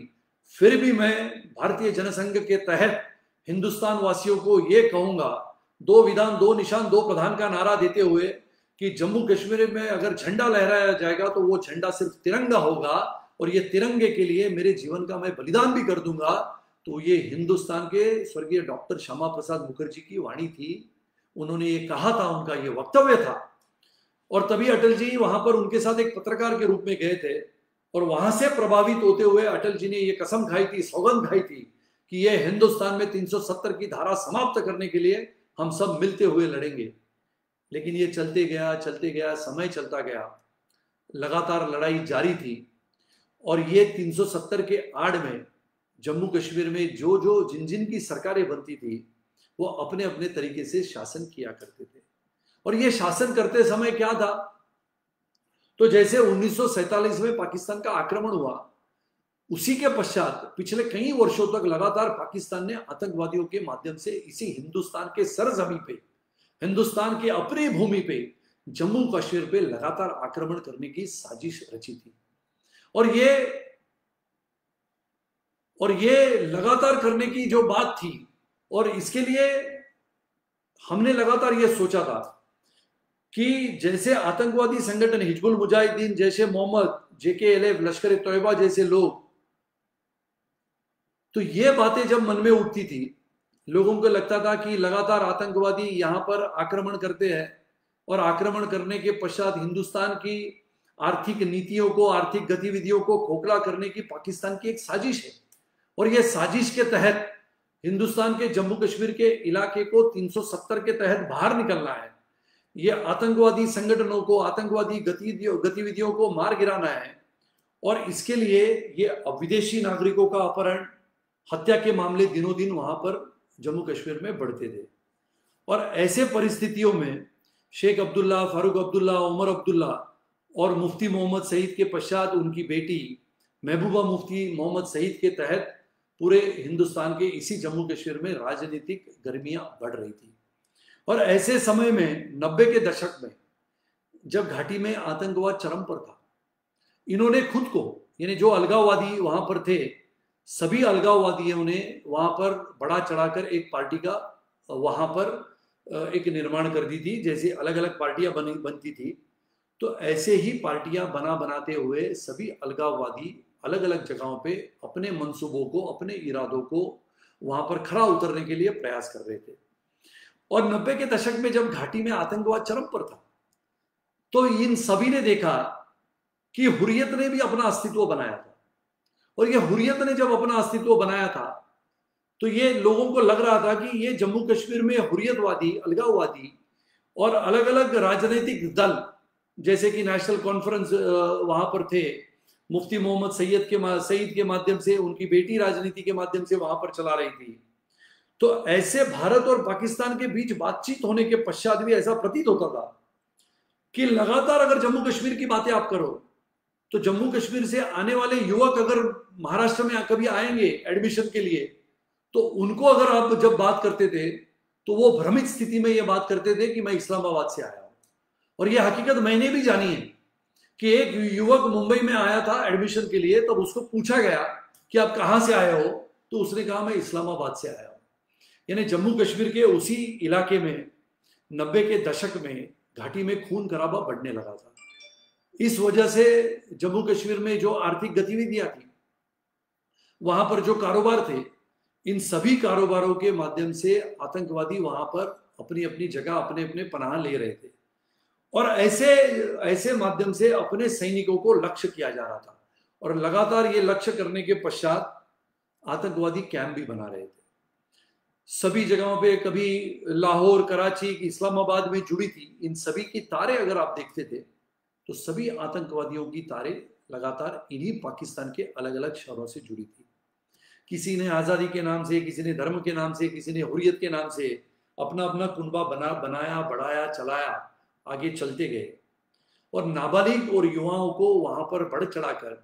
फिर भी मैं भारतीय जनसंघ के तहत हिंदुस्तान वासियों को ये कहूंगा, 2 विधान 2 निशान 2 प्रधान का नारा देते हुए कि जम्मू कश्मीर में अगर झंडा लहराया जाएगा तो वो झंडा सिर्फ तिरंगा होगा और ये तिरंगे के लिए मेरे जीवन का मैं बलिदान भी कर दूंगा। तो ये हिंदुस्तान के स्वर्गीय डॉक्टर श्यामा प्रसाद मुखर्जी की वाणी थी, उन्होंने ये कहा था, उनका ये वक्तव्य था। और तभी अटल जी वहां पर उनके साथ एक पत्रकार के रूप में गए थे और वहां से प्रभावित होते हुए अटल जी ने ये कसम खाई थी, सौगंध खाई थी कि ये हिंदुस्तान में 370 की धारा समाप्त करने के लिए हम सब मिलते हुए लड़ेंगे। लेकिन ये चलते गया, समय चलता गया, लगातार लड़ाई जारी थी और ये 370 के आड़ में जम्मू कश्मीर में जिन जिन की सरकारें बनती थी वो अपने अपने तरीके से शासन किया करते थे। और ये शासन करते समय क्या था, तो जैसे 1947 में पाकिस्तान का आक्रमण हुआ, उसी के पश्चात पिछले कई वर्षों तक लगातार पाकिस्तान ने आतंकवादियों के माध्यम से इसी हिंदुस्तान के सरजमी पे, हिंदुस्तान की अपनी भूमि पे, जम्मू कश्मीर पे लगातार आक्रमण करने की साजिश रची थी। और ये लगातार करने की जो बात थी, और इसके लिए हमने लगातार ये सोचा था कि जैसे आतंकवादी संगठन हिजबुल मुजाहिदीन, जैसे मोहम्मद, JKLF, लश्कर ए तोयबा जैसे लोग, तो ये बातें जब मन में उठती थी, लोगों को लगता था कि लगातार आतंकवादी यहां पर आक्रमण करते हैं और आक्रमण करने के पश्चात हिंदुस्तान की आर्थिक नीतियों को, आर्थिक गतिविधियों को खोखला करने की पाकिस्तान की एक साजिश है। और यह साजिश के तहत हिंदुस्तान के जम्मू कश्मीर के इलाके को 370 के तहत बाहर निकलना है। ये आतंकवादी संगठनों को, आतंकवादी गतिविधियों को मार गिराना है। और इसके लिए ये विदेशी नागरिकों का अपहरण, हत्या के मामले दिनों दिन वहां पर जम्मू कश्मीर में बढ़ते थे। और ऐसे परिस्थितियों में शेख अब्दुल्ला, फारूक अब्दुल्ला, उमर अब्दुल्ला और मुफ्ती मोहम्मद सईद के पश्चात उनकी बेटी महबूबा मुफ्ती मोहम्मद सईद के तहत पूरे हिंदुस्तान के इसी जम्मू कश्मीर में राजनीतिक गर्मियां बढ़ रही थी। और ऐसे समय में 90 के दशक में जब घाटी में आतंकवाद चरम पर था, इन्होंने खुद को, यानी जो अलगाववादी वहां पर थे, सभी अलगाववादियों ने वहां पर बढ़ा चढ़ाकर एक पार्टी का वहां पर एक निर्माण कर दी थी। जैसे अलग अलग पार्टियां बनती थी, तो ऐसे ही पार्टियां बनाते हुए सभी अलगाववादी अलग अलग जगहों पे अपने मंसूबों को, अपने इरादों को वहां पर खरा उतरने के लिए प्रयास कर रहे थे। और 90 के दशक में जब घाटी में आतंकवाद चरम पर था, तो इन सभी ने देखा कि हुर्रियत ने भी अपना अस्तित्व बनाया था। और ये हुर्रियत ने जब अपना अस्तित्व बनाया था, तो ये लोगों को लग रहा था कि ये जम्मू कश्मीर में हुर्रियतवादी, अलगाववादी और अलग अलग राजनीतिक दल, जैसे कि नेशनल कॉन्फ्रेंस वहां पर थे, मुफ्ती मोहम्मद सईद के माध्यम से, उनकी बेटी राजनीति के माध्यम से वहां पर चला रही थी। तो ऐसे भारत और पाकिस्तान के बीच बातचीत होने के पश्चात भी ऐसा प्रतीत होता था कि लगातार अगर जम्मू कश्मीर की बातें आप करो, तो जम्मू कश्मीर से आने वाले युवक अगर महाराष्ट्र में कभी आएंगे एडमिशन के लिए, तो उनको अगर आप जब बात करते थे, तो वो भ्रमित स्थिति में ये बात करते थे कि मैं इस्लामाबाद से आया हूं। और ये हकीकत मैंने भी जानी है कि एक युवक मुंबई में आया था एडमिशन के लिए, तब उसको पूछा गया कि आप कहां से आए हो, तो उसने कहा मैं इस्लामाबाद से आया हूं। यानी जम्मू कश्मीर के उसी इलाके में 90 के दशक में घाटी में खून खराबा बढ़ने लगा था। इस वजह से जम्मू कश्मीर में जो आर्थिक गतिविधियां थी, वहां पर जो कारोबार थे, इन सभी कारोबारों के माध्यम से आतंकवादी वहां पर अपनी अपनी जगह, अपने अपने पनाह ले रहे थे। और ऐसे माध्यम से अपने सैनिकों को लक्ष्य किया जा रहा था। और लगातार ये लक्ष्य करने के पश्चात आतंकवादी कैंप भी बना रहे थे सभी जगहों पे। कभी लाहौर, कराची, इस्लामाबाद में जुड़ी थी। इन सभी की तारें अगर आप देखते थे, तो सभी आतंकवादियों की तारें लगातार इन्हीं पाकिस्तान के अलग अलग शहरों से जुड़ी थी। किसी ने आज़ादी के नाम से, किसी ने धर्म के नाम से, किसी ने हुर्रियत के नाम से अपना अपना कुनबा बनाया, बढ़ाया, चलाया, आगे चलते गए। और नाबालिग और युवाओं को वहां पर बढ़ चढ़ाकर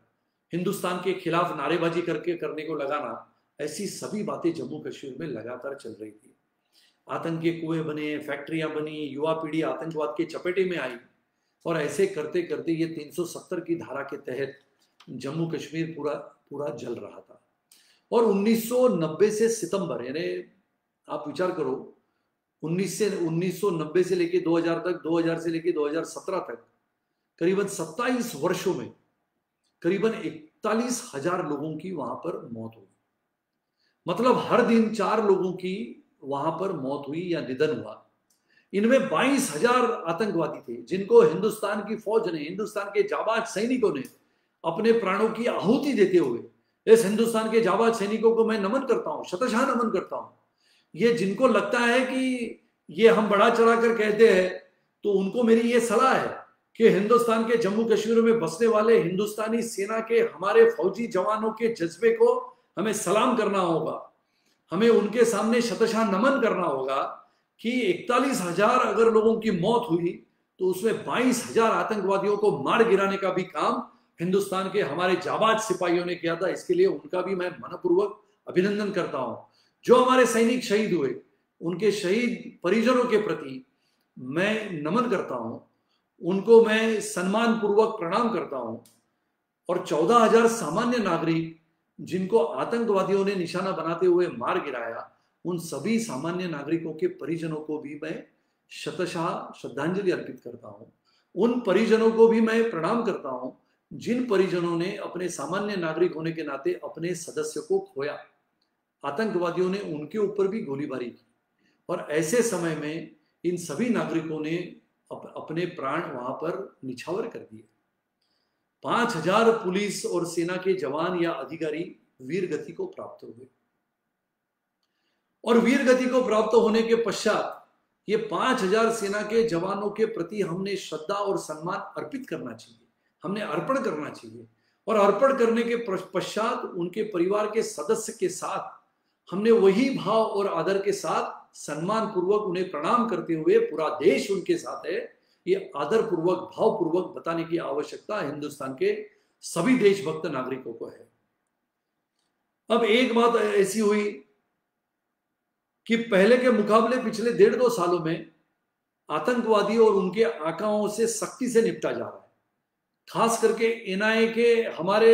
हिंदुस्तान के खिलाफ नारेबाजी करने को लगाना, ऐसी सभी बातें जम्मू कश्मीर में लगातार चल रही थी। आतंक के कुएं बने, फैक्ट्रियां बनी, युवा पीढ़ी आतंकवाद के चपेटे में आई। और ऐसे करते करते ये 370 की धारा के तहत जम्मू कश्मीर पूरा जल रहा था। और 1990 से सितंबर, यानी आप विचार करो, 1990 से लेके 2000 तक, 2000 से लेके 2017 तक, करीबन 27 वर्षों में करीबन 41,000 लोगों की वहां पर मौत हुई। मतलब हर दिन 4 लोगों की वहां पर मौत हुई या निधन हुआ। इनमें 22,000 आतंकवादी थे, जिनको हिंदुस्तान की फौज ने, हिंदुस्तान के जाबाज सैनिकों ने अपने प्राणों की आहुति देते हुए, इस हिंदुस्तान के जाबाज सैनिकों को मैं नमन करता हूं, शतशः नमन करता हूं। ये जिनको लगता है कि ये हम बढ़ा चढ़ा कर कहते हैं, तो उनको मेरी ये सलाह है कि हिंदुस्तान के जम्मू कश्मीर में बसने वाले हिंदुस्तानी सेना के हमारे फौजी जवानों के जज्बे को हमें सलाम करना होगा। हमें उनके सामने शतशः नमन करना होगा कि 41,000 अगर लोगों की मौत हुई, तो उसमें 22,000 आतंकवादियों को मार गिराने का भी काम हिंदुस्तान के हमारे जाबाज सिपाहियों ने किया था। इसके लिए उनका भी मैं मनपूर्वक अभिनंदन करता हूं। जो हमारे सैनिक शहीद हुए, उनके शहीद परिजनों के प्रति मैं नमन करता हूं, उनको मैं सम्मान पूर्वक प्रणाम करता हूं। और 14,000 सामान्य नागरिक जिनको आतंकवादियों ने निशाना बनाते हुए मार गिराया, उन सभी सामान्य नागरिकों के परिजनों को भी मैं शतशः श्रद्धांजलि अर्पित करता हूं। उन परिजनों को भी मैं प्रणाम करता हूं जिन परिजनों ने अपने सामान्य नागरिक होने के नाते अपने सदस्य को खोया। आतंकवादियों ने उनके ऊपर भी गोलीबारी की। और ऐसे समय में इन सभी नागरिकों ने अपने प्राण वहां पर निछावर कर दिए। 5,000 पुलिस और सेना के जवान या अधिकारी वीर गति को प्राप्त हुए। और वीर गति को प्राप्त होने के पश्चात ये 5000 सेना के जवानों के प्रति हमने श्रद्धा और सम्मान अर्पित करना चाहिए, हमने अर्पण करना चाहिए। और अर्पण करने के पश्चात उनके परिवार के सदस्य के साथ हमने वही भाव और आदर के साथ सम्मान पूर्वक उन्हें प्रणाम करते हुए, पूरा देश उनके साथ है, ये आदर पूर्वक भाव पूर्वक बताने की आवश्यकता हिंदुस्तान के सभी देशभक्त नागरिकों को है। अब एक बात ऐसी हुई कि पहले के मुकाबले पिछले 1.5-2 सालों में आतंकवादी और उनके आकाओं से सख्ती से निपटा जा रहा है। खास करके एनआईए के हमारे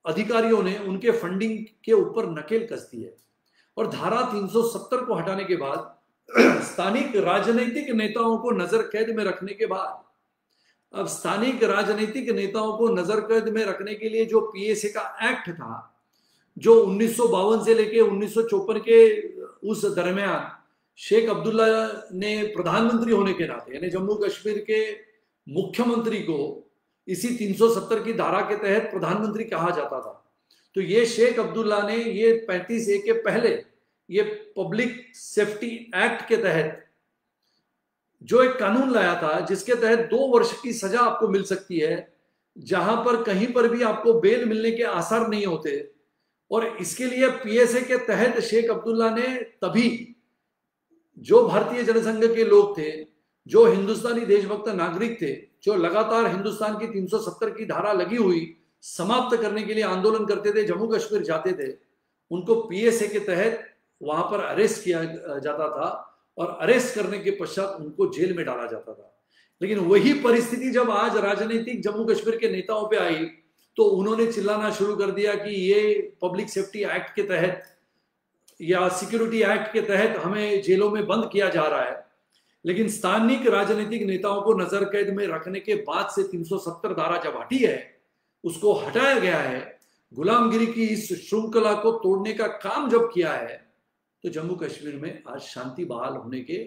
अधिकारियों ने उनके फंडिंग के ऊपर नकेल कस दी है। और धारा 370 को हटाने के बाद, स्थानिक राजनीतिक नेताओं को नजर कैद में रखने के बाद, अब स्थानिक राजनीतिक नेताओं को नजर कैद में रखने के लिए जो पीएसए का एक्ट था, जो 1952 से लेके 1954 के उस दरमियान शेख अब्दुल्ला ने प्रधानमंत्री होने के नाते, यानी जम्मू कश्मीर के मुख्यमंत्री को इसी 370 की धारा के तहत प्रधानमंत्री कहा जाता था। तो ये शेख अब्दुल्ला ने ये 35A के पहले ये पब्लिक सेफ्टी एक्ट के तहत जो एक कानून लाया था, जिसके तहत 2 वर्ष की सजा आपको मिल सकती है, जहां पर कहीं पर भी आपको बेल मिलने के आसार नहीं होते। और इसके लिए पीएसए के तहत शेख अब्दुल्ला ने तभी जो भारतीय जनसंघ के लोग थे, जो हिंदुस्तानी देशभक्त नागरिक थे, जो लगातार हिंदुस्तान की 370 की धारा लगी हुई समाप्त करने के लिए आंदोलन करते थे, जम्मू कश्मीर जाते थे, उनको पीएसए के तहत वहां पर अरेस्ट किया जाता था और अरेस्ट करने के पश्चात उनको जेल में डाला जाता था। लेकिन वही परिस्थिति जब आज राजनीतिक जम्मू कश्मीर के नेताओं पे आई, तो उन्होंने चिल्लाना शुरू कर दिया कि ये पब्लिक सेफ्टी एक्ट के तहत या सिक्योरिटी एक्ट के तहत हमें जेलों में बंद किया जा रहा है। लेकिन स्थानिक राजनीतिक नेताओं को नजर कैद में रखने के बाद से 370 धारा जब हटी है, उसको हटाया गया है, गुलामगिरी की इस श्रृंखला को तोड़ने का काम जब किया है, तो जम्मू कश्मीर में आज शांति बहाल होने के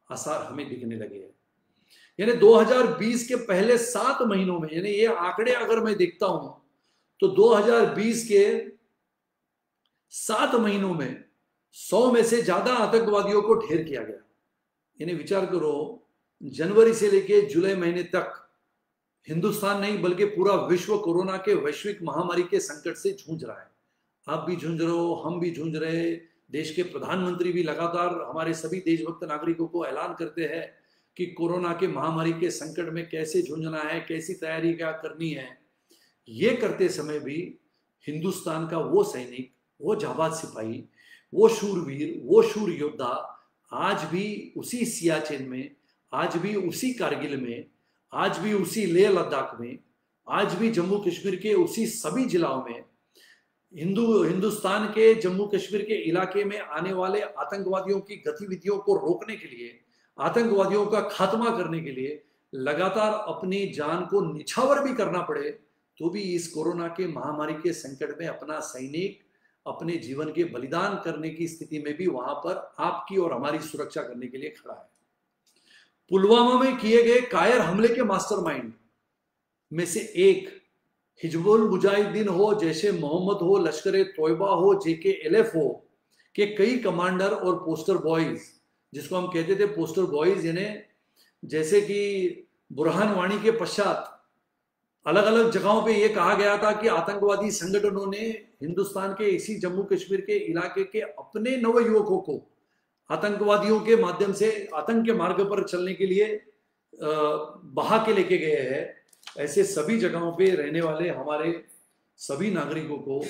आसार हमें दिखने लगे हैं। यानी 2020 के पहले 7 महीनों में, यानी ये आंकड़े अगर मैं देखता हूं तो 2020 के 7 महीनों में 100 में से ज्यादा आतंकवादियों को ढेर किया गया। यानी विचार करो, जनवरी से लेके जुलाई महीने तक हिंदुस्तान नहीं बल्कि पूरा विश्व कोरोना के वैश्विक महामारी के संकट से जूझ रहा है। आप भी जूझ रहे हो, हम भी जूझ रहे हैं। देश के प्रधानमंत्री भी लगातार हमारे सभी देशभक्त नागरिकों को ऐलान करते हैं कि कोरोना के महामारी के संकट में कैसे जूझना है, कैसी तैयारी क्या करनी है। ये करते समय भी हिंदुस्तान का वो सैनिक, वो जाबाज सिपाही, वो शूरवीर, वो शूर योद्धा आज भी उसी सियाचिन में, आज भी उसी कारगिल में, आज भी उसी लेह लद्दाख में, आज भी जम्मू कश्मीर के उसी सभी जिलों में हिंदुस्तान के जम्मू कश्मीर के इलाके में आने वाले आतंकवादियों की गतिविधियों को रोकने के लिए, आतंकवादियों का खात्मा करने के लिए लगातार अपनी जान को निछावर भी करना पड़े, तो भी इस कोरोना के महामारी के संकट में अपना सैनिक अपने जीवन के बलिदान करने की स्थिति में भी वहां पर आपकी और हमारी सुरक्षा करने के लिए खड़ा है। पुलवामा में किए गए कायर हमले के मास्टरमाइंड में से एक हिजबुल मुजाहिदीन हो, जैशे मोहम्मद हो, लश्कर तोयबा हो, JKLF हो, के कई कमांडर और पोस्टर बॉयज, जिसको हम कहते थे पोस्टर बॉयज, यानी जैसे कि बुरहान वाणी के पश्चात अलग अलग जगहों पे ये कहा गया था कि आतंकवादी संगठनों ने हिंदुस्तान के इसी जम्मू कश्मीर के इलाके के अपने नवयुवकों को आतंकवादियों के माध्यम से आतंक के मार्ग पर चलने के लिए बहा के लेके गए हैं। ऐसे सभी जगहों पे रहने वाले हमारे सभी नागरिकों को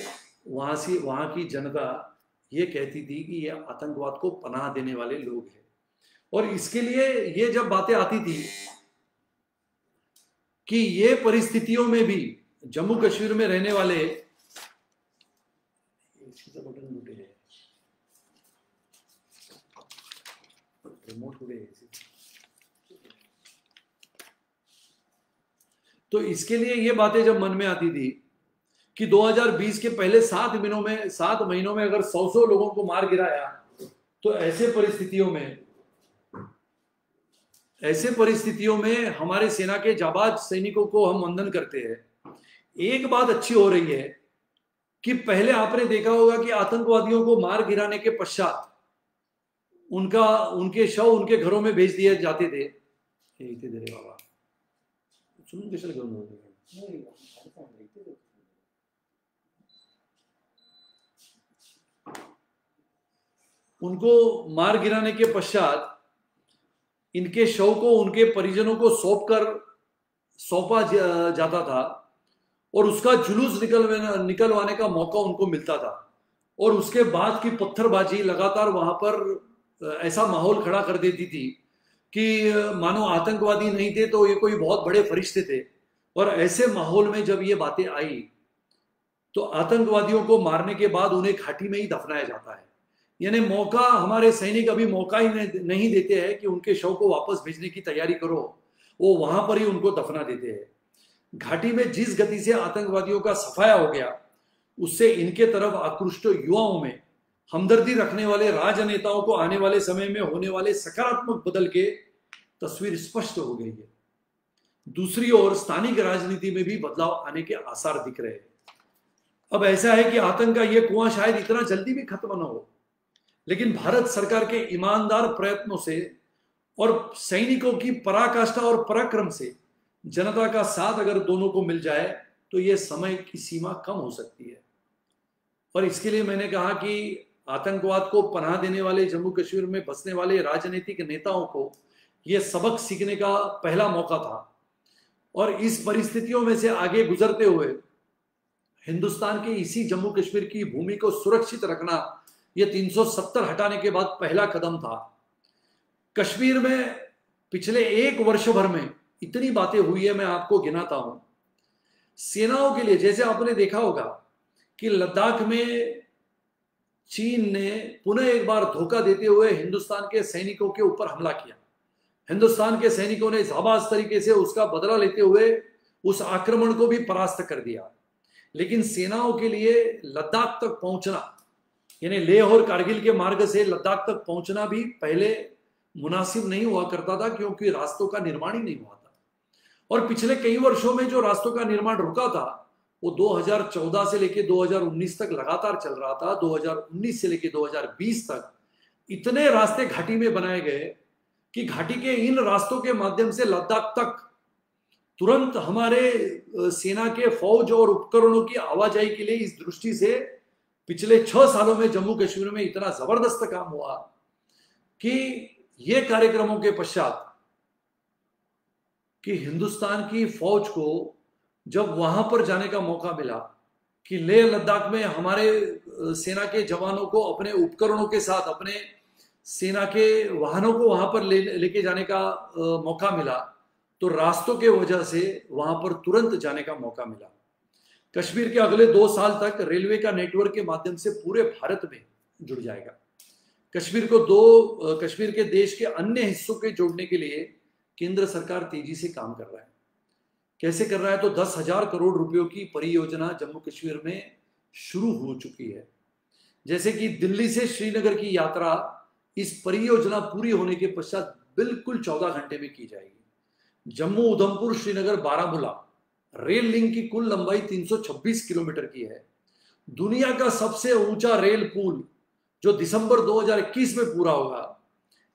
वहां की जनता ये कहती थी कि ये आतंकवाद को पनाह देने वाले लोग हैं। और इसके लिए ये जब बातें आती थी कि ये परिस्थितियों में भी जम्मू कश्मीर में रहने वाले तो इसके लिए ये बातें जब मन में आती थी कि 2020 के पहले 7 महीनों में अगर 100 लोगों को मार गिराया, तो ऐसे परिस्थितियों में हमारे सेना के जाबाज सैनिकों को हम वंदन करते हैं। एक बात अच्छी हो रही है कि पहले आपने देखा होगा कि आतंकवादियों को मार गिराने के पश्चात उनके शव उनके घरों में भेज दिए जाते थे। इथे दे रे बाबा, सुन कशाला घेऊन जाऊ? उनको मार गिराने के पश्चात इनके शव को उनके परिजनों को सौंपा जाता था और उसका जुलूस निकलवाने का मौका उनको मिलता था। और उसके बाद की पत्थरबाजी लगातार वहां पर ऐसा माहौल खड़ा कर देती थी कि मानो आतंकवादी नहीं थे तो ये कोई बहुत बड़े फरिश्ते थे। और ऐसे माहौल में जब ये बातें आई तो आतंकवादियों को मारने के बाद उन्हें घाटी में ही दफनाया जाता है। यानी मौका, हमारे सैनिक अभी मौका ही नहीं देते हैं कि उनके शव को वापस भेजने की तैयारी करो, वो वहां पर ही उनको दफना देते हैं। घाटी में जिस गति से आतंकवादियों का सफाया हो गया, उससे इनके तरफ आकृष्ट युवाओं में हमदर्दी रखने वाले राजनेताओं को आने वाले समय में होने वाले सकारात्मक बदल के तस्वीर स्पष्ट हो गई है। दूसरी ओर स्थानिक राजनीति में भी बदलाव आने के आसार दिख रहे हैं। अब ऐसा है कि आतंक का यह कुआं शायद इतना जल्दी भी खत्म न हो, लेकिन भारत सरकार के ईमानदार प्रयत्नों से और सैनिकों की पराकाष्ठा और पराक्रम से, जनता का साथ अगर दोनों को मिल जाए तो यह समय की सीमा कम हो सकती है। और इसके लिए मैंने कहा कि आतंकवाद को पनाह देने वाले जम्मू कश्मीर में बसने वाले राजनीतिक नेताओं को यह सबक सीखने का पहला मौका था। और इस परिस्थितियों में से आगे गुजरते हुए हिंदुस्तान के इसी जम्मू कश्मीर की भूमि को सुरक्षित रखना यह 370 हटाने के बाद पहला कदम था। कश्मीर में पिछले एक वर्ष भर में इतनी बातें हुई है, मैं आपको गिनाता हूं। सेनाओं के लिए, जैसे आपने देखा होगा कि लद्दाख में चीन ने पुनः एक बार धोखा देते हुए हिंदुस्तान के सैनिकों के ऊपर हमला किया। हिंदुस्तान के सैनिकों ने जाबाज तरीके से उसका बदला लेते हुए उस आक्रमण को भी परास्त कर दिया। लेकिन सेनाओं के लिए लद्दाख तक पहुंचना, यानी लेह और कारगिल के मार्ग से लद्दाख तक पहुंचना भी पहले मुनासिब नहीं हुआ करता था, क्योंकि रास्तों का निर्माण ही नहीं हुआ था। और पिछले कई वर्षों में जो रास्तों का निर्माण रुका था वो 2014 से लेकर 2019 तक लगातार चल रहा था। 2019 से लेकर 2020 तक इतने रास्ते घाटी में बनाए गए कि घाटी के इन रास्तों के माध्यम से लद्दाख तक तुरंत हमारे सेना के फौज और उपकरणों की आवाजाही के लिए, इस दृष्टि से पिछले 6 सालों में जम्मू कश्मीर में इतना जबरदस्त काम हुआ कि ये कार्यक्रमों के पश्चात कि हिंदुस्तान की फौज को जब वहां पर जाने का मौका मिला कि लेह लद्दाख में हमारे सेना के जवानों को अपने उपकरणों के साथ, अपने सेना के वाहनों को वहां पर लेके जाने का मौका मिला, तो रास्तों के वजह से वहां पर तुरंत जाने का मौका मिला। कश्मीर के अगले 2 साल तक रेलवे का नेटवर्क के माध्यम से पूरे भारत में जुड़ जाएगा। कश्मीर के देश के अन्य हिस्सों के जोड़ने के लिए केंद्र सरकार तेजी से काम कर रहा है। कैसे कर रहा है? तो 10,000 करोड़ रुपयों की परियोजना जम्मू कश्मीर में शुरू हो चुकी है। जैसे कि दिल्ली से श्रीनगर की यात्रा इस परियोजना पूरी होने के पश्चात बिल्कुल 14 घंटे में की जाएगी। जम्मू उधमपुर श्रीनगर बारामूला रेल लिंक की कुल लंबाई 326 किलोमीटर की है। दुनिया का सबसे ऊंचा रेल पुल जो दिसंबर 2021 में पूरा होगा,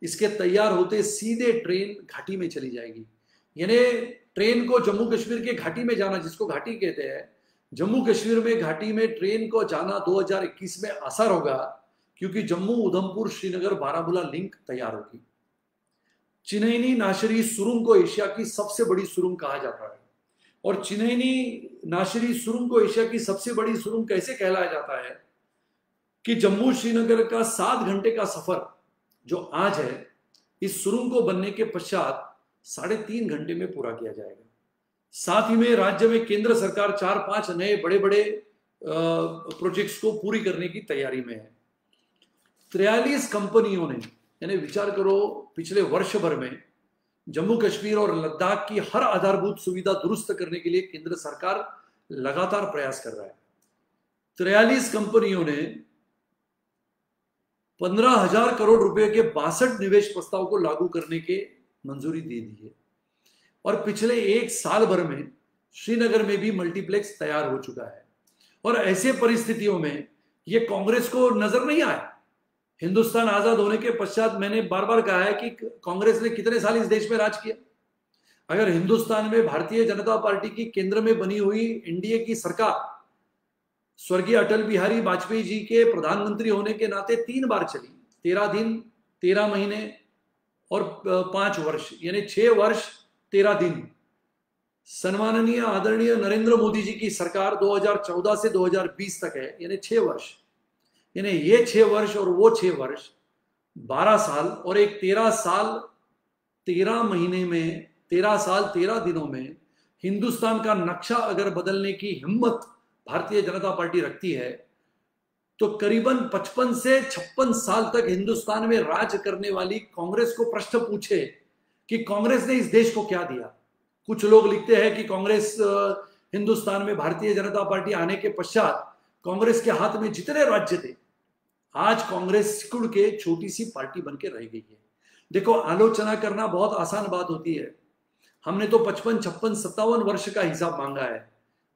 इसके तैयार होते सीधे ट्रेन घाटी में चली जाएगी। यानी ट्रेन को जम्मू कश्मीर के घाटी में जाना, जिसको घाटी कहते हैं, जम्मू कश्मीर में घाटी में ट्रेन को जाना 2021 में आसार होगा, क्योंकि जम्मू उधमपुर श्रीनगर बारामूला लिंक तैयार होगी। चिनैनी नाशरी सुरुंग को एशिया की सबसे बड़ी सुरुंग कहा जाता है। और चिनैनी नाशरी सुरुंग को एशिया की सबसे बड़ी सुरुंग कैसे कहलाया जाता है कि जम्मू श्रीनगर का 7 घंटे का सफर जो आज है, इस सुरुंग को बनने के पश्चात 3.5 घंटे में पूरा किया जाएगा। साथ ही में राज्य में केंद्र सरकार 4-5 नए बड़े बड़े प्रोजेक्ट्स को पूरी करने की तैयारी में है। 43 कंपनियों ने, यानी विचार करो, पिछले वर्ष भर में जम्मू कश्मीर और लद्दाख की हर आधारभूत सुविधा दुरुस्त करने के लिए केंद्र सरकार लगातार प्रयास कर रहा है। 43 कंपनियों ने 15,000 करोड़ रुपए के 62 निवेश प्रस्ताव को लागू करने के मंजूरी दे दी है। और पिछले 1 साल भर में श्रीनगर में भी मल्टीप्लेक्स तैयार हो चुका है। और ऐसे परिस्थितियों में ये कांग्रेस को नजर नहीं आया। हिंदुस्तान आजाद होने के पश्चात मैंने बार बार कहा है कि कांग्रेस ने कितने साल इस देश में राज किया। अगर हिंदुस्तान में भारतीय जनता पार्टी की केंद्र में बनी हुई एनडीए की सरकार स्वर्गीय अटल बिहारी वाजपेयी जी के प्रधानमंत्री होने के नाते 3 बार चली, 13 दिन, 13 महीने और 5 वर्ष, यानी 6 वर्ष 13 दिन। सम्माननीय आदरणीय नरेंद्र मोदी जी की सरकार 2014 से 2020 तक है, यानी 6 वर्ष। यानी ये 6 वर्ष और वो 6 वर्ष 12 साल, और एक 13 साल 13 महीने में, 13 साल 13 दिनों में हिंदुस्तान का नक्शा अगर बदलने की हिम्मत भारतीय जनता पार्टी रखती है तो करीबन 55 से 56 साल तक हिंदुस्तान में राज करने वाली कांग्रेस को प्रश्न पूछे कि कांग्रेस ने इस देश को क्या दिया। कुछ लोग लिखते हैं कि कांग्रेस हिंदुस्तान में भारतीय जनता पार्टी आने के पश्चात कांग्रेस के हाथ में जितने राज्य थे, आज कांग्रेस सिकुड़ के छोटी सी पार्टी बनकर रह गई है। देखो, आलोचना करना बहुत आसान बात होती है। हमने तो 55, 56, 57 वर्ष का हिसाब मांगा है।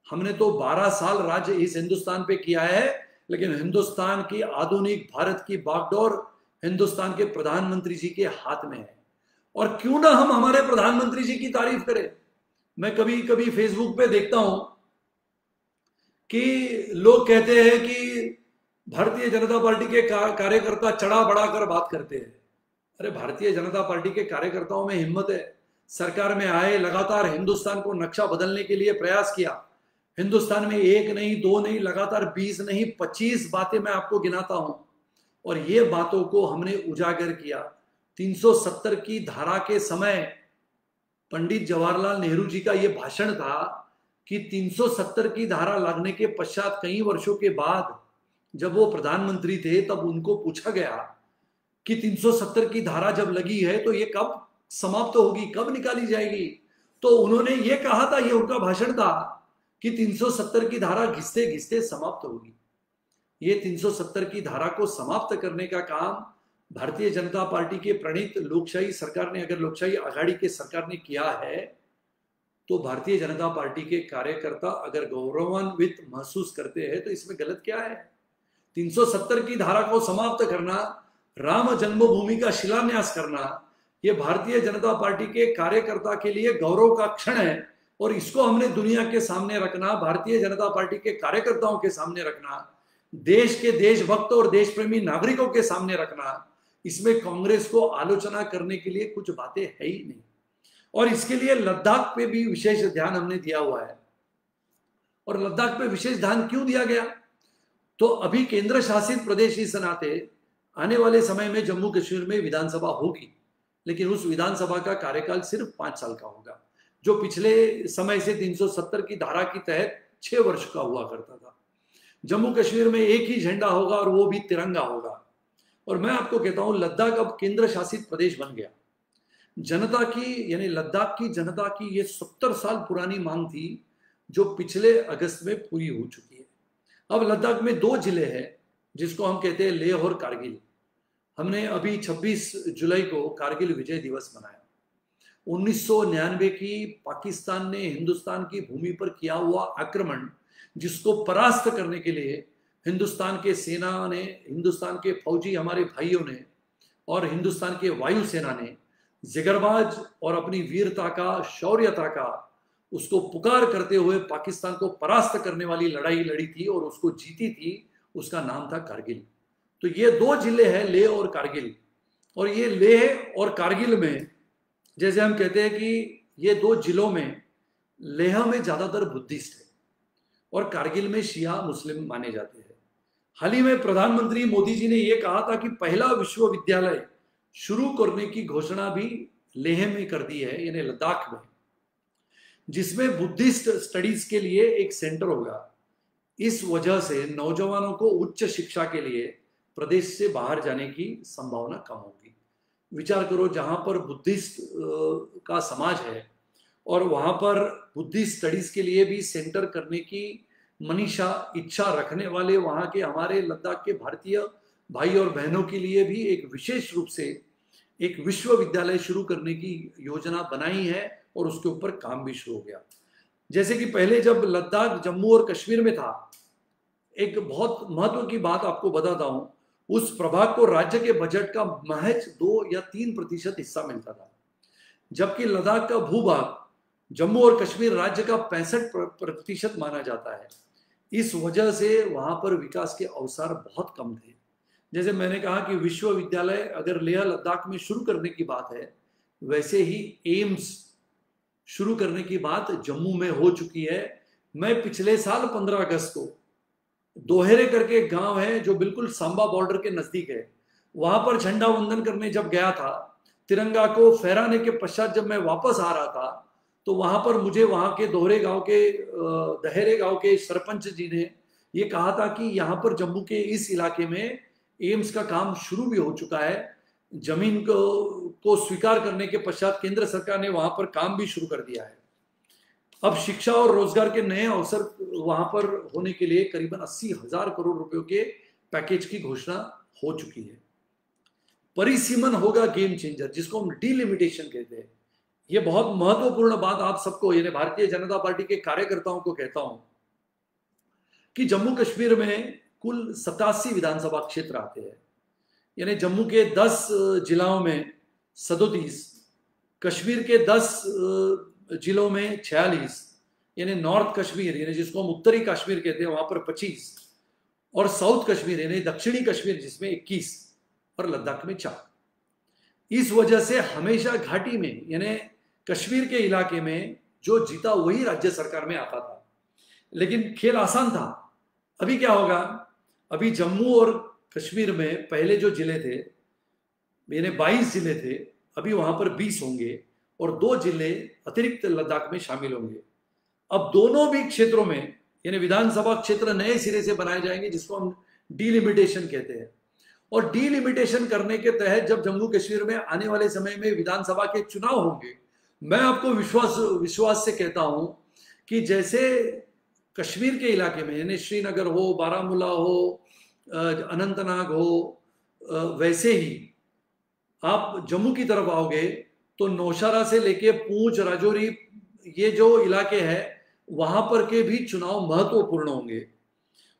हमने तो 12 साल राज्य इस हिंदुस्तान पे किया है, लेकिन हिंदुस्तान की आधुनिक भारत की बागडोर हिंदुस्तान के प्रधानमंत्री जी के हाथ में है। और क्यों ना हम हमारे प्रधानमंत्री जी की तारीफ करें। मैं कभी कभी फेसबुक पे देखता हूं कि लोग कहते हैं कि भारतीय जनता पार्टी के कार्यकर्ता चढ़ा बढ़ा कर बात करते हैं। अरे, भारतीय जनता पार्टी के कार्यकर्ताओं में हिम्मत है, सरकार में आए, लगातार हिंदुस्तान को नक्शा बदलने के लिए प्रयास किया। हिंदुस्तान में 1 नहीं, 2 नहीं, लगातार 20 नहीं, 25 बातें मैं आपको गिनाता हूं, और ये बातों को हमने उजागर किया। 370 की धारा के समय पंडित जवाहरलाल नेहरू जी का यह भाषण था कि 370 की धारा लगने के पश्चात कई वर्षों के बाद जब वो प्रधानमंत्री थे तब उनको पूछा गया कि 370 की धारा जब लगी है तो ये कब समाप्त होगी, कब निकाली जाएगी। तो उन्होंने ये कहा था, ये उनका भाषण था कि 370 की धारा घिसते घिसते समाप्त होगी। ये 370 की धारा को समाप्त करने का काम भारतीय जनता पार्टी के प्रणीत लोकशाही सरकार ने, अगर लोकशाही आघाड़ी के सरकार ने किया है, तो भारतीय जनता पार्टी के कार्यकर्ता अगर गौरवान्वित महसूस करते हैं तो इसमें गलत क्या है। 370 की धारा को समाप्त करना, राम जन्मभूमि का शिलान्यास करना, यह भारतीय जनता पार्टी के कार्यकर्ता के लिए गौरव का क्षण है, और इसको हमने दुनिया के सामने रखना, भारतीय जनता पार्टी के कार्यकर्ताओं के सामने रखना, देश के देशभक्त और देश प्रेमी नागरिकों के सामने रखना। इसमें कांग्रेस को आलोचना करने के लिए कुछ बातें है ही नहीं। और इसके लिए लद्दाख पे भी विशेष ध्यान हमने दिया हुआ है। और लद्दाख पे विशेष ध्यान क्यों दिया गया? तो अभी केंद्र शासित प्रदेश इस नाते आने वाले समय में जम्मू कश्मीर में विधानसभा होगी, लेकिन उस विधानसभा का कार्यकाल सिर्फ 5 साल का होगा, जो पिछले समय से 370 की धारा के तहत 6 वर्ष का हुआ करता था। जम्मू कश्मीर में एक ही झंडा होगा और वो भी तिरंगा होगा। और मैं आपको कहता हूं, लद्दाख अब केंद्र शासित प्रदेश बन गया। जनता की, यानी लद्दाख की जनता की ये 70 साल पुरानी मांग थी, जो पिछले अगस्त में पूरी हो चुकी है। अब लद्दाख में 2 जिले हैं जिसको हम कहते हैं लेह और कारगिल। हमने अभी 26 जुलाई को कारगिल विजय दिवस मनाया। 1999 की पाकिस्तान ने हिंदुस्तान की भूमि पर किया हुआ आक्रमण, जिसको परास्त करने के लिए हिंदुस्तान के सेना ने, हिंदुस्तान के फौजी हमारे भाइयों ने और हिंदुस्तान के वायुसेना ने जिगरबाज और अपनी वीरता का, शौर्यता का, उसको पुकार करते हुए पाकिस्तान को परास्त करने वाली लड़ाई लड़ी थी और उसको जीती थी। उसका नाम था कारगिल। तो ये 2 जिले हैं, लेह और कारगिल। और ये लेह और कारगिल में, जैसे हम कहते हैं कि ये 2 जिलों में, लेह में ज्यादातर बुद्धिस्ट है और कारगिल में शिया मुस्लिम माने जाते हैं। हाल ही में प्रधानमंत्री मोदी जी ने यह कहा था कि पहला विश्वविद्यालय शुरू करने की घोषणा भी लेह में कर दी है, यानी लद्दाख में, जिसमें बुद्धिस्ट स्टडीज के लिए एक सेंटर होगा। इस वजह से नौजवानों को उच्च शिक्षा के लिए प्रदेश से बाहर जाने की संभावना कम होगी। विचार करो, जहां पर बुद्धिस्ट का समाज है और वहां पर बुद्धिस्ट स्टडीज के लिए भी सेंटर करने की मनीषा, इच्छा रखने वाले वहां के हमारे लद्दाख के भारतीय भाई और बहनों के लिए भी एक विशेष रूप से एक विश्वविद्यालय शुरू करने की योजना बनाई है और उसके ऊपर काम भी शुरू हो गया। जैसे कि पहले जब लद्दाख जम्मू और कश्मीर में था, एक बहुत महत्व की बात आपको बताता हूं, उस प्रभाग को राज्य के बजट का महज 2 या 3% हिस्सा मिलता था, जबकि लद्दाख का भूभाग जम्मू और कश्मीर राज्य का 65% माना जाता है। इस वजह से वहां पर विकास के अवसर बहुत कम थे। जैसे मैंने कहा कि विश्वविद्यालय अगर लेह लद्दाख में शुरू करने की बात है, वैसे ही एम्स शुरू करने की बात जम्मू में हो चुकी है। मैं पिछले साल 15 अगस्त को दोहरे करके एक गांव है जो बिल्कुल सांबा बॉर्डर के नजदीक है, वहां पर झंडा वंदन करने जब गया था, तिरंगा को फहराने के पश्चात जब मैं वापस आ रहा था, तो वहां पर मुझे वहां के दहरे गांव के सरपंच जी ने ये कहा था कि यहाँ पर जम्मू के इस इलाके में एम्स का काम शुरू भी हो चुका है। जमीन को स्वीकार करने के पश्चात केंद्र सरकार ने वहां पर काम भी शुरू कर दिया है। अब शिक्षा और रोजगार के नए अवसर वहां पर होने के लिए करीबन 80,000 करोड़ रुपयों के पैकेज की घोषणा हो चुकी है। परिसीमन होगा गेम चेंजर, जिसको हम डीलिमिटेशन कहते हैं। यह बहुत महत्वपूर्ण बात आप सबको, यानी भारतीय जनता पार्टी के कार्यकर्ताओं को कहता हूं कि जम्मू कश्मीर में कुल 87 विधानसभा क्षेत्र आते हैं, यानी जम्मू के 10 जिलों में 37, कश्मीर के 10 जिलों में 46, यानी नॉर्थ कश्मीर यानी जिसको हम उत्तरी कश्मीर कहते हैं वहां पर 25, और साउथ कश्मीर यानी दक्षिणी कश्मीर जिसमें 21, और लद्दाख में 4। इस वजह से हमेशा घाटी में यानी कश्मीर के इलाके में जो जीता वही राज्य सरकार में आता था, लेकिन खेल आसान था। अभी क्या होगा, अभी जम्मू और कश्मीर में पहले जो जिले थे यानी 22 जिले थे, अभी वहां पर 20 होंगे और 2 जिले अतिरिक्त लद्दाख में शामिल होंगे। अब दोनों भी क्षेत्रों में यानी विधानसभा क्षेत्र नए सिरे से बनाए जाएंगे, जिसको हम डीलिमिटेशन कहते हैं। और डीलिमिटेशन करने के तहत जब जम्मू कश्मीर में आने वाले समय में विधानसभा के चुनाव होंगे, मैं आपको विश्वास से कहता हूं कि जैसे कश्मीर के इलाके में यानी श्रीनगर हो, बारामूला हो, अनंतनाग हो, वैसे ही आप जम्मू की तरफ आओगे तो नौशहरा से लेके पूंछ, राजौरी, ये जो इलाके हैं वहां पर के भी चुनाव महत्वपूर्ण होंगे।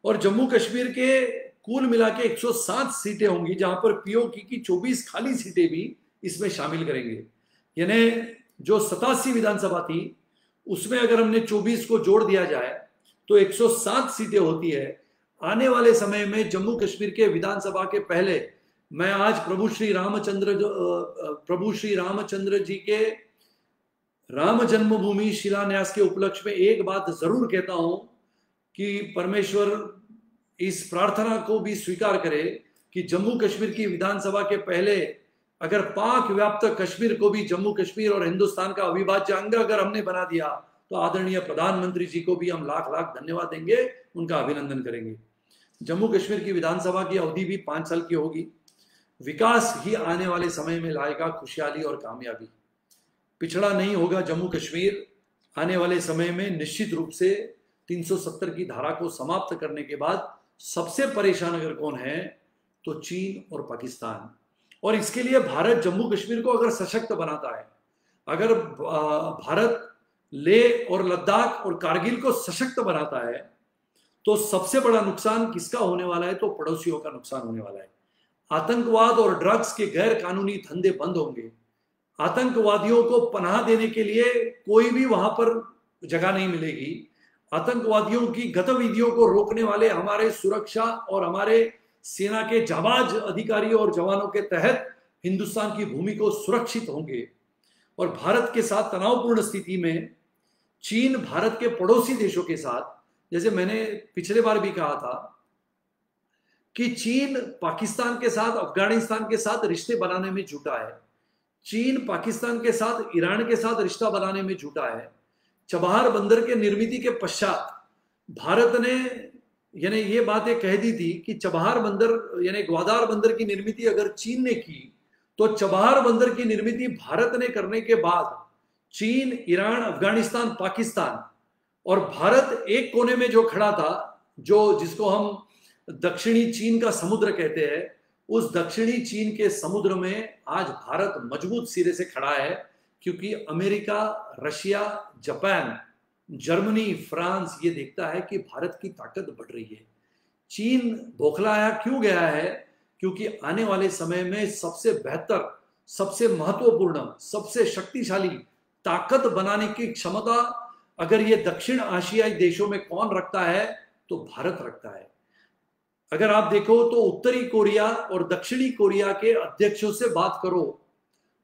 और जम्मू कश्मीर के कुल मिला के 107 सीटें होंगी, जहां पर पीओके की 24 खाली सीटें भी इसमें शामिल करेंगे। यानी जो 87 विधानसभा थी उसमें अगर हमने 24 को जोड़ दिया जाए तो 107 सीटें होती है। आने वाले समय में जम्मू कश्मीर के विधानसभा के पहले मैं आज प्रभु श्री रामचंद्र जी के राम जन्मभूमि शिलान्यास के उपलक्ष्य में एक बात जरूर कहता हूं कि परमेश्वर इस प्रार्थना को भी स्वीकार करे कि जम्मू कश्मीर की विधानसभा के पहले अगर पाक व्याप्त कश्मीर को भी जम्मू कश्मीर और हिंदुस्तान का अविभाज्य अंग अगर हमने बना दिया तो आदरणीय प्रधानमंत्री जी को भी हम लाख लाख धन्यवाद देंगे, उनका अभिनंदन करेंगे। जम्मू कश्मीर की विधानसभा की अवधि भी 5 साल की होगी। विकास ही आने वाले समय में लाएगा खुशहाली और कामयाबी। पिछड़ा नहीं होगा जम्मू कश्मीर। आने वाले समय में निश्चित रूप से 370 की धारा को समाप्त करने के बाद सबसे परेशान अगर कौन है तो चीन और पाकिस्तान। और इसके लिए भारत जम्मू कश्मीर को अगर सशक्त बनाता है, अगर भारत लेह और लद्दाख और कारगिल को सशक्त बनाता है, तो सबसे बड़ा नुकसान किसका होने वाला है, तो पड़ोसियों का नुकसान होने वाला है। आतंकवाद और ड्रग्स के गैर कानूनी धंधे बंद होंगे। आतंकवादियों को पनाह देने के लिए कोई भी वहां पर जगह नहीं मिलेगी। आतंकवादियों की गतिविधियों को रोकने वाले हमारे सुरक्षा और हमारे सेना के जाबाज अधिकारी और जवानों के तहत हिंदुस्तान की भूमि को सुरक्षित होंगे। और भारत के साथ तनावपूर्ण स्थिति में चीन भारत के पड़ोसी देशों के साथ, जैसे मैंने पिछले बार भी कहा था कि चीन पाकिस्तान के साथ, अफगानिस्तान के साथ रिश्ते बनाने में जुटा है। चीन पाकिस्तान के साथ, ईरान के साथ रिश्ता बनाने में जुटा है। चबहार बंदर के निर्मित के पश्चात भारत ने यानी ये बातें कह दी थी कि चबहार बंदर यानी ग्वादार बंदर की निर्मित अगर चीन ने की तो चबहार बंदर की निर्मित भारत ने करने के बाद चीन, ईरान, अफगानिस्तान, पाकिस्तान और भारत एक कोने में जो खड़ा था, जो जिसको हम दक्षिणी चीन का समुद्र कहते हैं, उस दक्षिणी चीन के समुद्र में आज भारत मजबूत सिरे से खड़ा है, क्योंकि America, Russia, Japan, Germany, France ये देखता है कि भारत की ताकत बढ़ रही है। चीन बौखलाया क्यों गया है? क्योंकि आने वाले समय में सबसे बेहतर, सबसे महत्वपूर्ण, सबसे शक्तिशाली ताकत बनाने की क्षमता अगर ये दक्षिण एशियाई देशों में कौन रखता है तो भारत रखता है। अगर आप देखो तो उत्तरी कोरिया और दक्षिणी कोरिया के अध्यक्षों से बात करो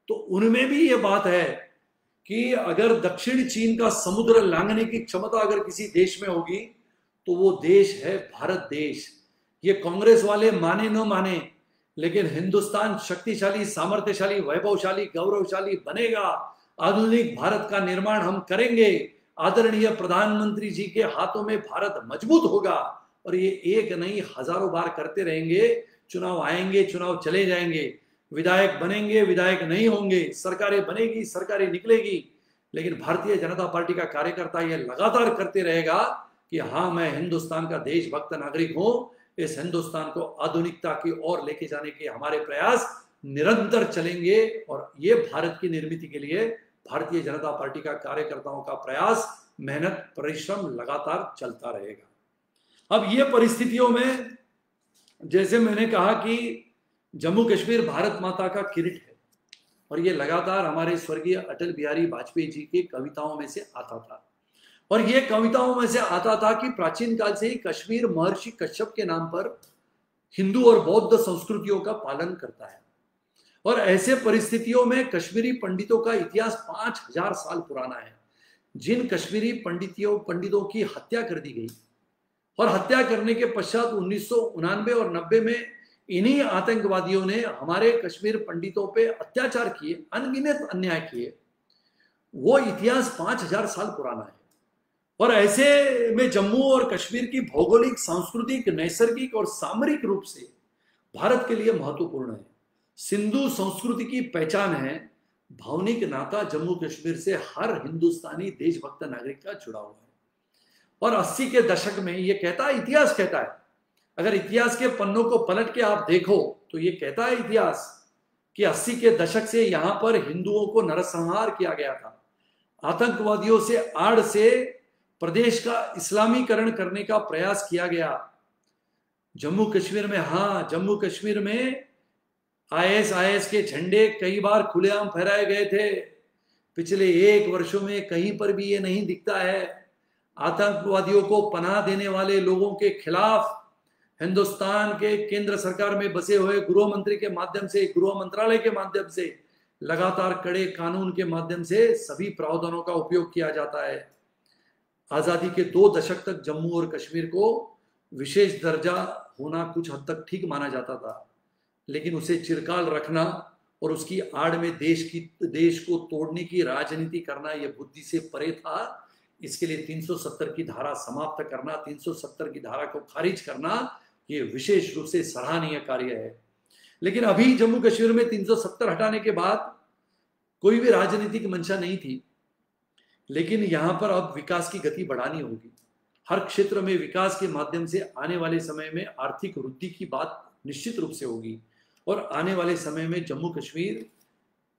तो उनमें भी ये बात है कि अगर दक्षिण चीन का समुद्र लांघने की क्षमता अगर किसी देश में होगी तो वो देश है भारत देश। ये कांग्रेस वाले माने न माने, लेकिन हिंदुस्तान शक्तिशाली, सामर्थ्यशाली, वैभवशाली, गौरवशाली बनेगा। आधुनिक भारत का निर्माण हम करेंगे। आदरणीय प्रधानमंत्री जी के हाथों में भारत मजबूत होगा और ये एक नहीं हजारों बार करते रहेंगे। चुनाव आएंगे, चुनाव चले जाएंगे, विधायक बनेंगे, विधायक नहीं होंगे, सरकारें बनेगी, सरकारें निकलेगी, लेकिन भारतीय जनता पार्टी का कार्यकर्ता ये लगातार करते रहेगा कि हाँ, मैं हिंदुस्तान का देशभक्त नागरिक हूं। इस हिंदुस्तान को आधुनिकता की ओर लेके जाने के हमारे प्रयास निरंतर चलेंगे और ये भारत की निर्मित के लिए भारतीय जनता पार्टी का कार्यकर्ताओं का प्रयास, मेहनत, परिश्रम लगातार चलता रहेगा। अब ये परिस्थितियों में जैसे मैंने कहा कि जम्मू कश्मीर भारत माता का किरीट है और ये लगातार हमारे स्वर्गीय अटल बिहारी वाजपेयी जी की कविताओं में से आता था। और ये कविताओं में से आता था कि प्राचीन काल से ही कश्मीर महर्षि कश्यप के नाम पर हिंदू और बौद्ध संस्कृतियों का पालन करता है। और ऐसे परिस्थितियों में कश्मीरी पंडितों का इतिहास 5000 साल पुराना है। जिन कश्मीरी पंडितों की हत्या कर दी गई और हत्या करने के पश्चात 1999 और 90 में इन्हीं आतंकवादियों ने हमारे कश्मीर पंडितों पे अत्याचार किए, अनगिनत अन्याय किए, वो इतिहास 5000 साल पुराना है। और ऐसे में जम्मू और कश्मीर की भौगोलिक, सांस्कृतिक, नैसर्गिक और सामरिक रूप से भारत के लिए महत्वपूर्ण है। सिंधु संस्कृति की पहचान है। भावनिक नाता जम्मू कश्मीर से हर हिंदुस्तानी देशभक्त नागरिक का जुड़ा हुआ है। और 80 के दशक में ये कहता है, इतिहास कहता है, अगर इतिहास के पन्नों को पलट के आप देखो तो ये कहता है इतिहास कि 80 के दशक से यहां पर हिंदुओं को नरसंहार किया गया था। आतंकवादियों से आड़ से प्रदेश का इस्लामीकरण करने का प्रयास किया गया। जम्मू कश्मीर में, हाँ, जम्मू कश्मीर में आईएसआईएस के झंडे कई बार खुलेआम फहराए गए थे। पिछले 1 वर्षों में कहीं पर भी ये नहीं दिखता है। आतंकवादियों को पनाह देने वाले लोगों के खिलाफ हिंदुस्तान के केंद्र सरकार में बसे हुए गृह मंत्री के माध्यम से, गृह मंत्रालय के माध्यम से लगातार कड़े कानून के माध्यम से सभी प्रावधानों का उपयोग किया जाता है। आजादी के 2 दशक तक जम्मू और कश्मीर को विशेष दर्जा होना कुछ हद तक ठीक माना जाता था, लेकिन उसे चिरकाल रखना और उसकी आड़ में देश को तोड़ने की राजनीति करना यह बुद्धि से परे था। इसके लिए 370 की धारा समाप्त करना, 370 की धारा को खारिज करना, ये विशेष रूप से सराहनीय कार्य है। लेकिन अभी जम्मू कश्मीर में 370 हटाने के बाद कोई भी राजनीतिक मंशा नहीं थी, लेकिन यहां पर अब विकास की गति बढ़ानी होगी। हर क्षेत्र में विकास के माध्यम से आने वाले समय में आर्थिक वृद्धि की बात निश्चित रूप से होगी और आने वाले समय में जम्मू कश्मीर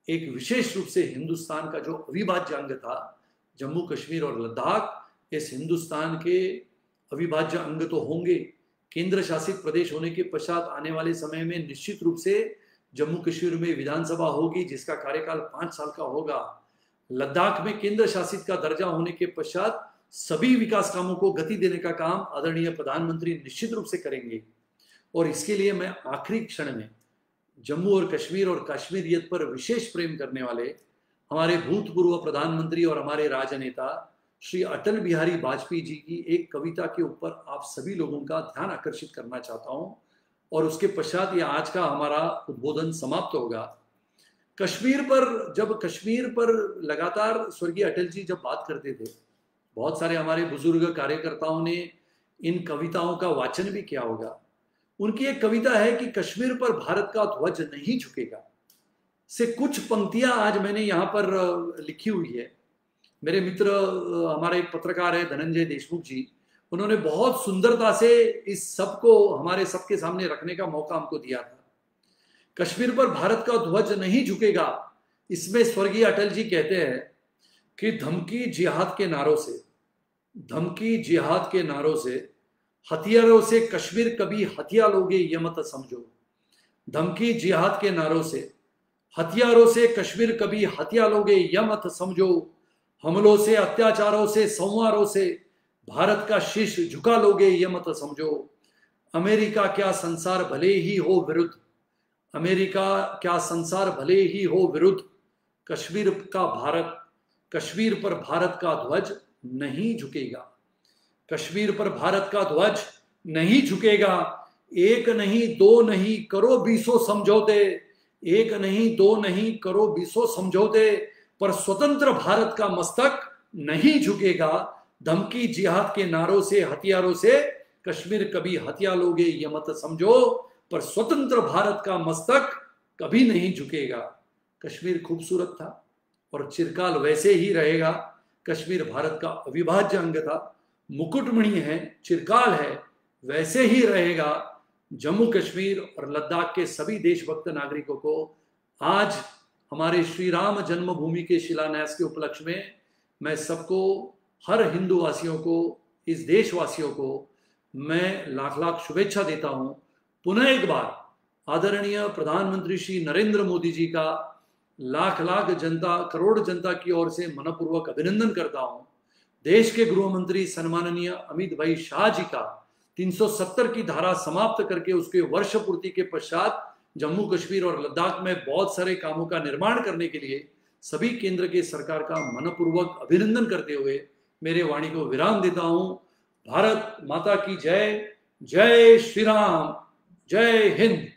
एक विशेष रूप से हिंदुस्तान का जो अविभाज्य अंग था, जम्मू कश्मीर और लद्दाख इस हिंदुस्तान के अविभाज्य अंग तो होंगे। केंद्र शासित प्रदेश होने के पश्चात आने वाले समय में निश्चित रूप से जम्मू कश्मीर में विधानसभा होगी जिसका कार्यकाल 5 साल का होगा। लद्दाख में केंद्र शासित का दर्जा होने के पश्चात सभी विकास कामों को गति देने का काम आदरणीय प्रधानमंत्री निश्चित रूप से करेंगे। और इसके लिए मैं आखिरी क्षण में जम्मू और कश्मीरियत पर विशेष प्रेम करने वाले हमारे भूतपूर्व प्रधानमंत्री और हमारे राजनेता श्री अटल बिहारी वाजपेयी जी की एक कविता के ऊपर आप सभी लोगों का ध्यान आकर्षित करना चाहता हूं और उसके पश्चात ये आज का हमारा उद्बोधन समाप्त होगा। कश्मीर पर लगातार स्वर्गीय अटल जी जब बात करते थे, बहुत सारे हमारे बुजुर्ग कार्यकर्ताओं ने इन कविताओं का वाचन भी किया होगा। उनकी एक कविता है कि कश्मीर पर भारत का ध्वज नहीं झुकेगा, से कुछ पंक्तियां आज मैंने यहाँ पर लिखी हुई है। मेरे मित्र हमारे एक पत्रकार है धनंजय देशमुख जी, उन्होंने बहुत सुंदरता से इस सब को हमारे सबके सामने रखने का मौका हमको दिया था। कश्मीर पर भारत का ध्वज नहीं झुकेगा, इसमें स्वर्गीय अटल जी कहते हैं कि धमकी जिहाद के नारों से हथियारों से कश्मीर कभी हथिया लोगे ये मत समझो। धमकी जिहाद के नारों से, हथियारों से कश्मीर कभी हथिया लोगे यह मत समझो। हमलों से, अत्याचारों से, संवारों से भारत का शीश झुका लोगे यह मत समझो। अमेरिका क्या संसार भले ही हो विरुद्ध, अमेरिका क्या संसार भले ही हो विरुद्ध, कश्मीर पर भारत का ध्वज नहीं झुकेगा। कश्मीर पर भारत का ध्वज नहीं झुकेगा। एक नहीं दो नहीं करो 20 समझौते, एक नहीं दो नहीं करो 20 समझौते, पर स्वतंत्र भारत का मस्तक नहीं झुकेगा। धमकी जिहाद के नारों से, हथियारों से कश्मीर कभी हथिया लोगे ये मत समझो, पर स्वतंत्र भारत का मस्तक कभी नहीं झुकेगा। कश्मीर खूबसूरत था और चिरकाल वैसे ही रहेगा। कश्मीर भारत का अविभाज्य अंग था, मुकुटमणि है, चिरकाल है, वैसे ही रहेगा। जम्मू कश्मीर और लद्दाख के सभी देशभक्त नागरिकों को आज हमारे श्री राम जन्मभूमि के शिलान्यास के उपलक्ष्य में मैं सबको, हर हिंदू वासियों को, इस देशवासियों को मैं लाख लाख शुभेच्छा देता हूं। पुनः एक बार आदरणीय प्रधानमंत्री श्री नरेंद्र मोदी जी का लाख लाख जनता, करोड़ जनता की ओर से मनपूर्वक अभिनंदन करता हूं। देश के गृह मंत्री सम्माननीय अमित भाई शाह जी का 370 की धारा समाप्त करके उसके वर्ष पूर्ति के पश्चात जम्मू कश्मीर और लद्दाख में बहुत सारे कामों का निर्माण करने के लिए सभी केंद्र के सरकार का मनपूर्वक अभिनंदन करते हुए मेरे वाणी को विराम देता हूं। भारत माता की जय। जय श्री राम, जय हिंद।